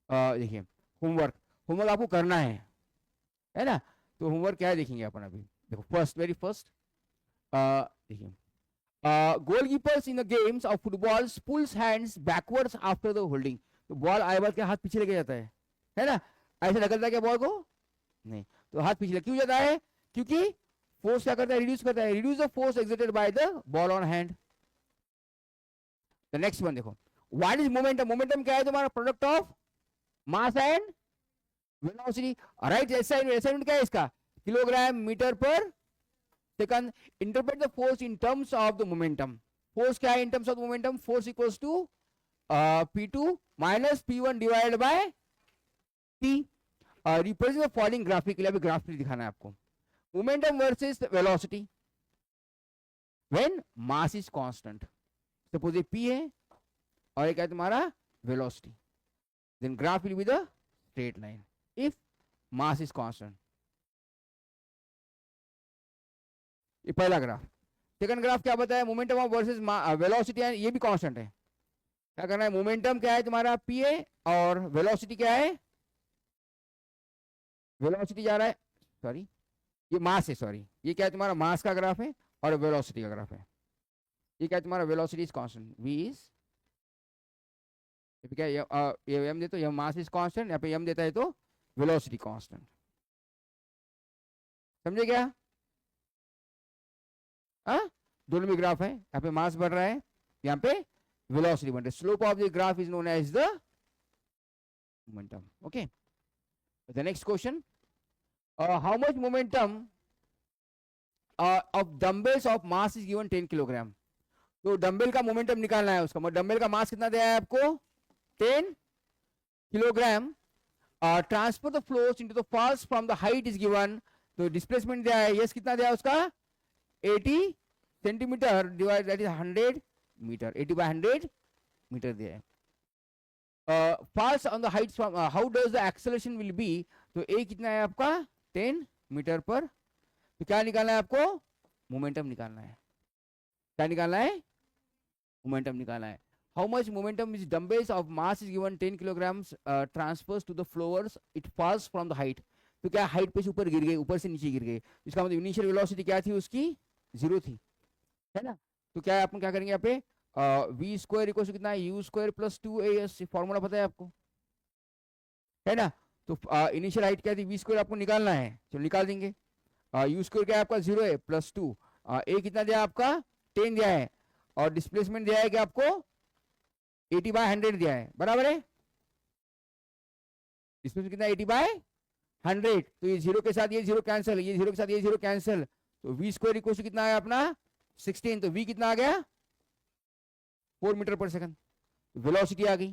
देखिए होमवर्क, होमवर्क आपको करना है ना, तो होमवर्क क्या है देखेंगे अपन अभी, देखो फर्स्ट वेरी फर्स्ट देखिए, goalkeepers in the games of football pulls hands backwards after the holding, तो बॉल आए बार के हाथ पीछे लेके जाता है ना, ऐसे निकलता है क्या बॉल को नहीं, तो हाथ पीछे क्यों जाता है, क्योंकि फोर्स क्या करता है रिड्यूस करता है, reduce the force exerted by the ball on hand. The next one देखो, व्हाट इज मोमेंटम, मोमेंटम क्या है तुम्हारा product of mass and velocity, right, assignment क्या है इसका kilogram metre per second, interpret the force in terms of the momentum, force क्या है in terms of momentum, force equals to p2 minus p1 divide by t, represent the following graphically, अभी graphically दिखाना है आपको, momentum versus velocity when mass is constant, suppose ये p है और ये क्या है तुम्हारा velocity, then graph will be the straight line if mass is constant, ये पहला ग्राफ, सेकंड ग्राफ क्या बताया मोमेंटम ऑफ वर्सेस वेलोसिटी, ये भी कांस्टेंट है, क्या करना है मोमेंटम क्या है तुम्हारा p है और वेलोसिटी क्या है, वेलोसिटी जा रहा है सॉरी ये मास है, सॉरी ये क्या है तुम्हारा मास का ग्राफ है और वेलोसिटी का ग्राफ है, ये क्या है तुम्हारा velocity is constant v is, क्या ये m देता है, मास इज कांस्टेंट, यहाँ पे m देता है तो वेलोसिटी कांस्टेंट, समझे क्या, दोनों भी ग्राफ है, यहाँ पे मास बढ़ रहा है, यहाँ पे वेलोसिटी बढ़ रहा है, slope of the graph is known as the momentum, okay. The next question, how much momentum of dumbbells of mass is given 10 kilogram, तो डंबल का मोमेंटम निकालना है उसका, डंबल का मास कितना दिया है आपको 10 kilogram, transfer the floors into the falls from the height is given, तो डिस्प्लेसमेंट दिया है यस कितना दिया है उसका 80 centimetre divide that is 100 metre, 80 बाय 100 मीटर दिया है, falls on the height from how does the acceleration will be, तो ए कितना है आपका 10 मीटर पर, तो क्या निकालना है आपको मोमेंटम निकालना है, क्या निकालना है मोमेंटम निकालना है, how much momentum is dumbbells of mass is given 10 kilograms transfers to the floors it falls from the height, तो क्या हाइट पे से ऊपर गिर गए, ऊपर से नीचे गिर गए, इसका मतलब इनिशियल वेलोसिटी क्या थी उसकी 0 थी, है ना, तो क्या अपन क्या करेंगे यहाँ पे v स्क्वायर इक्वल टू कितना है u square plus 2as, formula पता है आपको, है ना, तो इनिशियल हाइट क्या थी v स्क्वायर आपको निकालना है, चलो निकाल देंगे, u स्क्वायर क्या है आपका 0 है प्लस 2, a कितना दिया आपका 10 दिया है, और डिस्प्लेसमेंट दिया है कि आपको 80 बाय 100 दिया है, बराबर है, डिस्प्लेसमेंट कितना 80 बाय 100, तो ये 0 के साथ ये 0 कैंसिल, ये 0 के साथ ये 0 कैंसिल, तो v स्क्वायर इक्वल टू कितना है अपना 16, तो v कितना आ गया 4 मीटर पर सेकंड, वेलोसिटी आ गई,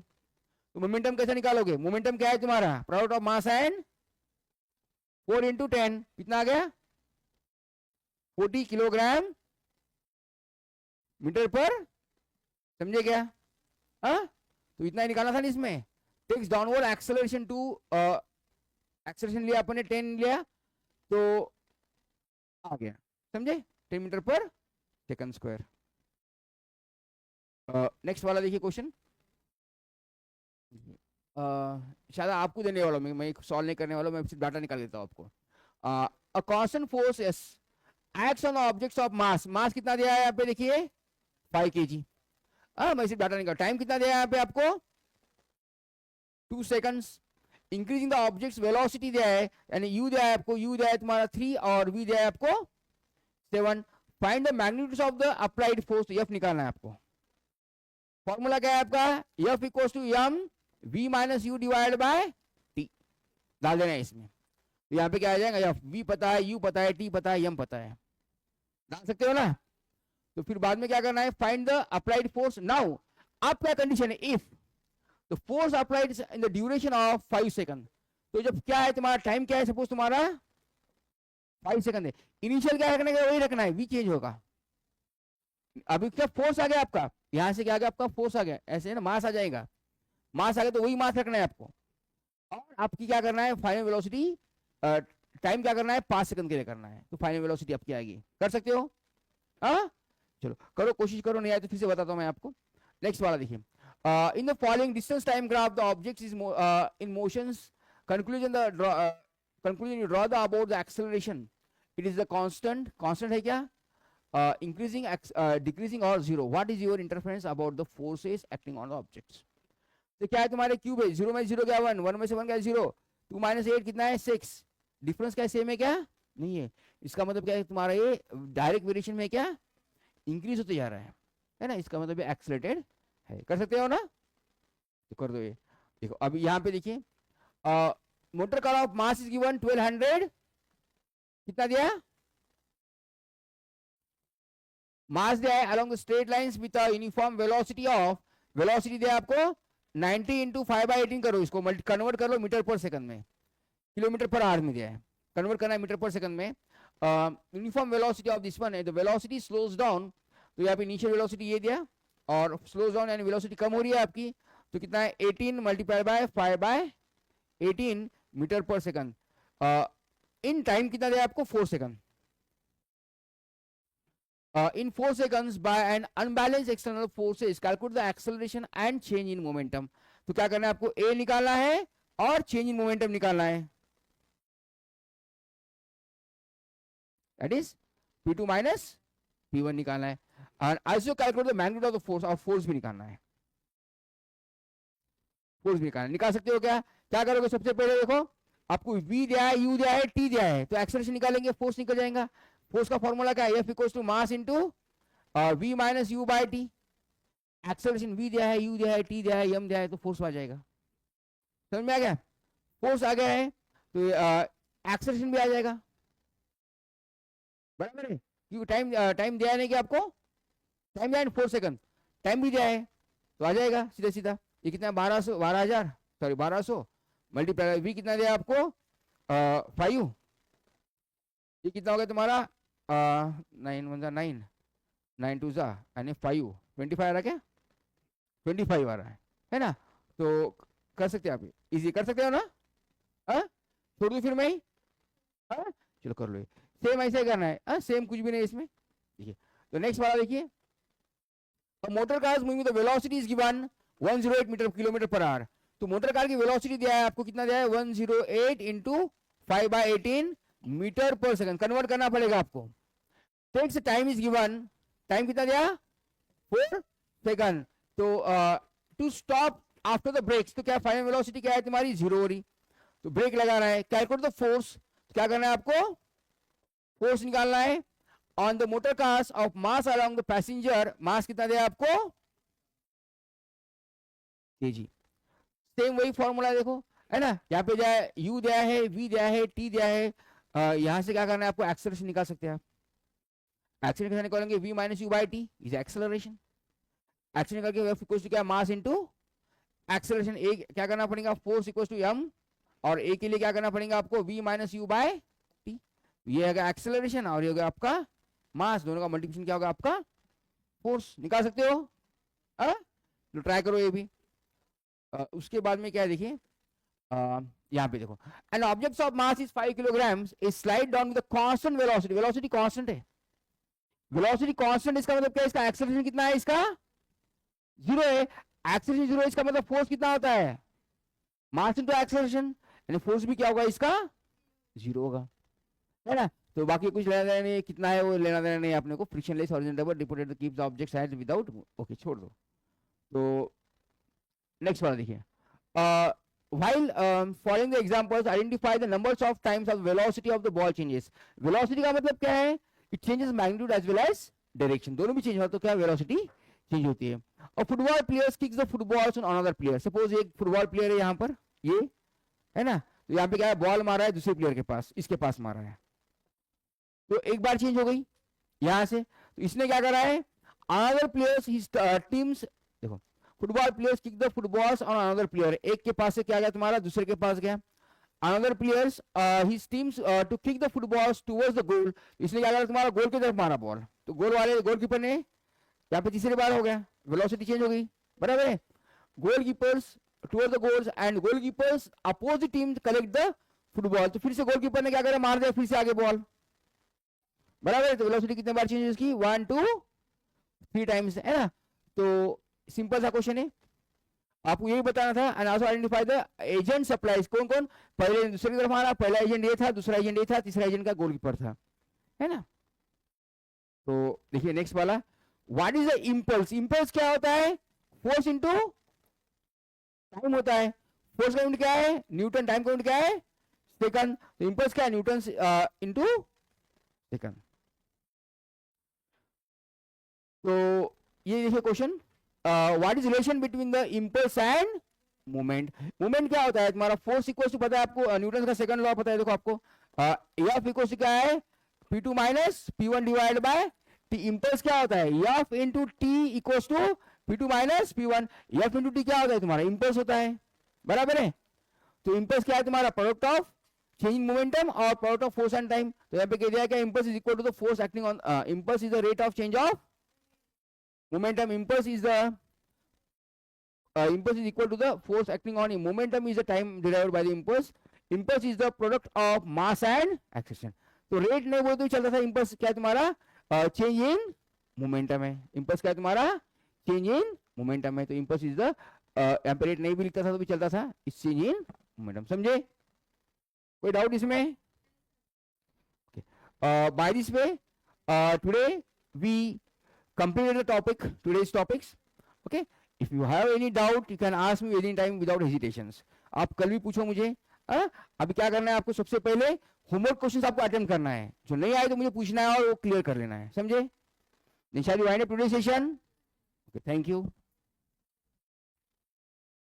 तो मोमेंटम कैसे निकालोगे, मोमेंटम क्या है तुम्हारा product of mass and 4 into 10 कितना आ गया 40 किलोग्राम मीटर पर, समझे क्या, तो इतना ही निकालना था ना इसमें, takes downward acceleration to, acceleration लिया अपन ने 10 लिया तो आ गया, समझे, 10 metre per second square. Next वाला देखिए क्वेश्चन, शायद आपको देने वाला हूं, मैं सॉल्व नहीं करने वाला, मैं सिर्फ डाटा निकाल देता हूं आपको। A constant force as acts on objects of mass, mass कितना दिया है यहाँ पे देखिए 5 kg। मैं सिर्फ डाटा निकाल, टाइम कितना दिया है यहाँ पे आपको 2 seconds। Increasing the objects velocity दिया है, यानी u दिया है आपको, u दिया है तुम्हारा 3 और v दिया है आपको 7। Find the magnitude of the applied force, f निकालना है आपको। फॉर्मूला क्या है आपका, f equals to m v minus u divide by t, डाल देना है इसमें। तो यहाँ पे क्या आ जाएगा, f v पता है, u पता है, t पता है, m पता है, डाल सकते हो ना। तो फिर बाद में क्या करना है, find the applied force. Now अब क्या कंडीशन है, if the force applied in the duration of 5 second, तो जब क्या है तुम्हारा टाइम क्या है, सपोज तुम्हारा 5 सेकंड है, इनिशियल क्या रखना है, वही रखना है, v चेंज होगा। अभी क्या फोर्स आ गया आपका, यहां से क्या आ गया आपका फोर्स आ गया, ऐसे है ना, मास आ जाएगा, मास आ गया तो वही मास रखना है आपको। और आपकी क्या करना है, फाइनल वेलोसिटी, टाइम क्या करना है 5 सेकंड के लिए करना है, तो फाइनल वेलोसिटी आपकी आएगी। कर सकते हो, हाँ चलो करो, कोशिश करो, नहीं आए तो फिर से बताता हूं मैं आपको। नेक्स्ट वाला देखिए, in the following distance time graph the object is in motions, conclusion you draw the about the acceleration, it is the constant, constant है क्या, इंक्रीजिंग, डिक्रीजिंग और zero. What is your interference about the forces acting on the objects. तो क्या है तुम्हारे cube है, 0 में 0 क्या 1, 1 में से 1 क्या 0, 2 माइनस 8 कितना है 6, डिफरेंस क्या सेम है क्या नहीं है, इसका मतलब क्या है तुम्हारा ये डायरेक्ट वेरिएशन में क्या इंक्रीज होते जा रहा है ना, इसका मतलब एक्सेलरेटेड है। कर सकते हो ना, तो कर दो ये। देखो अब यहाँ पे देखिए, motor car of mass is given 1200, कितना दिया, मास दिया है along the straight lines with a uniform velocity of, velocity दिया आपको 90 इंटू 5/18 करो, इसको कन्वर्ट कर लो मीटर पर सेकंड में, किलोमीटर पर आवर में दिया है, कन्वर्ट करना है मीटर पर सेकंड में। Uniform velocity of this one है, द वेलोसिटी स्लोज डाउन, तो यहाँ पे इनिशियल वेलोसिटी ये दिया और स्लोज डाउन यानी वेलोसिटी कम हो रही है आपकी, तो कितना है 18 multiply by 5/18 metre per second. In time कितना दिया आपको 4 second. In 4 seconds by an unbalanced external forces calculate the acceleration and change in momentum। तो क्या करना है आपको, a निकालना है और चेंज इन मोमेंटम निकालना है, that is p2 minus p1 निकालना है, और also calculate the magnitude of the force, और फोर्स भी निकालना है, फोर्स भी निकालना, निकाल सकते हो क्या, क्या करोगे सबसे पहले देखो आपको v दिया है, u दिया है, t दिया है, तो एक्सेलरेशन निकालेंगे, फोर्स निकल जाएगा। फोर्स का फॉर्मूला क्या है, F equals to mass into v minus u by t, acceleration v दिया है, u दिया है, t दिया है, m दिया है, तो फोर्स आ जाएगा। समझ में आ गया, फोर्स आ गया है तो एक्सेलरेशन भी आ जाएगा, बराबर है, क्योंकि टाइम दिया है नहीं कि आपको, टाइम दिया है 4 सेकंड, टाइम भी दिया है तो आ जाएगा सीधा सीधा। ये कितना 1200 मल्टीप्लाई v कितना दिया आपको 5, ये कितना हो गया तुम्हारा 9 1 9 9 2 यानी 5 25 आ रहा है क्या, 25 आ रहा है ना, तो कर सकते हैं आप, इजी कर सकते हो ना, छोड़ दो फिर मैं ही, चलो कर लो, सेम ऐसे ही करना है, सेम कुछ भी नहीं इसमें। देखिए तो नेक्स्ट वाला देखिए, motor cars moving the velocity is given 108 metre kilometre per hour, तो मोटर कार की वेलोसिटी दिया है आपको, कितना दिया है 108 into 5/18 metre per second, convert करना पड़ेगा आपको। Takes time is given, time कितना दिया 4 सेकंड, तो to stop after the brakes, तो क्या फाइनल वेलोसिटी क्या है तुम्हारी 0 हो रही, तो ब्रेक लगाना है। कैलकुलेट द फोर्स, क्या करना है आपको, फोर्स निकालना है on the motor cars of mass along the passenger, mass कितना दिया आपको kg, सेम वही फॉर्मूला देखो है ना, यहाँ पे जाए u दिया है, v दिया है, t दिया है, यहां से क्या करना है आपको एक्सेलरेशन निकाल सकते हैं आप, एक्सेलरेशन निकालेंगे v minus u by T is acceleration, acceleration निकाल के f इक्वल्स टू क्या मास इनटू एक्सेलरेशन, a क्या करना पड़ेगा फोर्स इक्वल्स टू m, और a के लिए क्या करना पड़ेगा आपको v minus u by t, ये है एक्सेलरेशन और ये होगा आपका मास, दोनों का मल्टीप्लिकेशन क्या होगा आपका फोर्स, निकाल सकते हो, तो ट्राई करो ये भी। उसके बाद में क्या है देखिए, यहाँ पे देखो, an object of mass is 5 kilograms is slide down with constant velocity, velocity constant है, वेलोसिटी कांस्टेंट इसका मतलब क्या है, इसका एक्सेलरेशन कितना है, इसका 0 है, एक्सेलरेशन 0 है, इसका मतलब फोर्स कितना होता है, मास इनटू एक्सेलरेशन, यानी फोर्स भी क्या होगा इसका 0 होगा, है ना। तो बाकी कुछ लेना देना नहीं, कितना है वो लेना देना नहीं अपने को, frictionless horizontal deported keeps the objects has without, okay छोड़ दो। तो नेक्स्ट वाला देखिए, while following the examples identify the numbers of times of velocity of the ball changes, velocity का मतलब क्या है, it changes magnitude as well as direction, दोनों भी चेंज होता है, तो क्या velocity चेंज होती है। और football players kicks the footballs on another player, suppose एक फुटबॉल प्लेयर है यहाँ पर, ये है ना, तो यहाँ पे क्या है, बॉल मारा है दूसरे प्लेयर के पास, इसके पास मारा है, तो एक बार चेंज हो गई यहां से, तो इसने क्या करा है, अनदर प्लेयर्स हिज टीम्स, देखो football players kick the footballs on another player, एक के पास से क्या गया तुम्हारा दूसरे के पास गया, another players his teams to kick the footballs towards the goal, इसने क्या करा तुम्हारा गोल की तरफ मारा बॉल, तो गोल वाले गोलकीपर ने यहाँ पे तीसरी बार हो गया, वेलोसिटी चेंज हो गई, बराबर है। Goalkeepers towards the goals and goalkeepers opposite team collect the football, तो फिर से गोलकीपर ने क्या करा, मार दिया फिर से आगे बॉल, बराबर है। तो वेलोसिटी कितने बार चेंज की, 1 2 3 टाइम्स, है ना। तो सिंपल सा क्वेश्चन है, आपको यही बताना था। And also identify the agent supplies, कौन कौन, पहले दूसरे की तरफ आ रहा, पहला एजेंट ये था, दूसरा एजेंट ये था, तीसरा एजेंट का गोलकीपर था, है ना। तो देखिए नेक्स्ट वाला, what is the impulse, impulse क्या होता है, फोर्स इनटू टाइम होता है, फोर्स का यूनिट क्या है न्यूटन, टाइम का यूनिट क्या है सेकंड, तो इंपल्स क्या है न्यूटन इनटू सेकंड। तो ये देखिए question, what is relation between the impulse and movement, movement क्या होता है तुम्हारा, फोर्स इक्वल टू पता है आपको, न्यूटन का सेकंड लॉ पता है, देखो आपको एफ इक्वल टू क्या है P2 minus P1 divide by t, impulse क्या होता है F into t equal to P2 minus P1, F into t क्या होता है तुम्हारा इंपल्स होता है, बराबर है। तो इंपल्स क्या है तुम्हारा product of change in momentum और product of force and time, तो यहाँ पे कह दिया क्या, impulse is equal to the force acting on, impulse is the rate of change of momentum, impulse is the impulse is equal to the force acting on it, momentum is the time derived by the impulse, impulse is the product of mass and acceleration। तो rate नहीं बोलते चलता था, impulse क्या तुम्हारा change in momentum है, impulse क्या तुम्हारा चेंज इन मोमेंटम है, तो इंपल्स इज द रेट नहीं भी लिखता था तो भी चलता था, इस चेंज इन मोमेंटम, समझे, कोई डाउट इसमें। By this way today we completed the topic, today's topics, okay, if you have any doubt you can ask me anytime without hesitations, आप कल भी पूछो मुझे। अभी क्या करना है आपको, सबसे पहले होमवर्क क्वेश्चंस आपको अटेम्प्ट करना है, जो नहीं आए तो मुझे पूछना है और वो क्लियर कर लेना है, समझे। निशादी wind up today session, okay, thank you.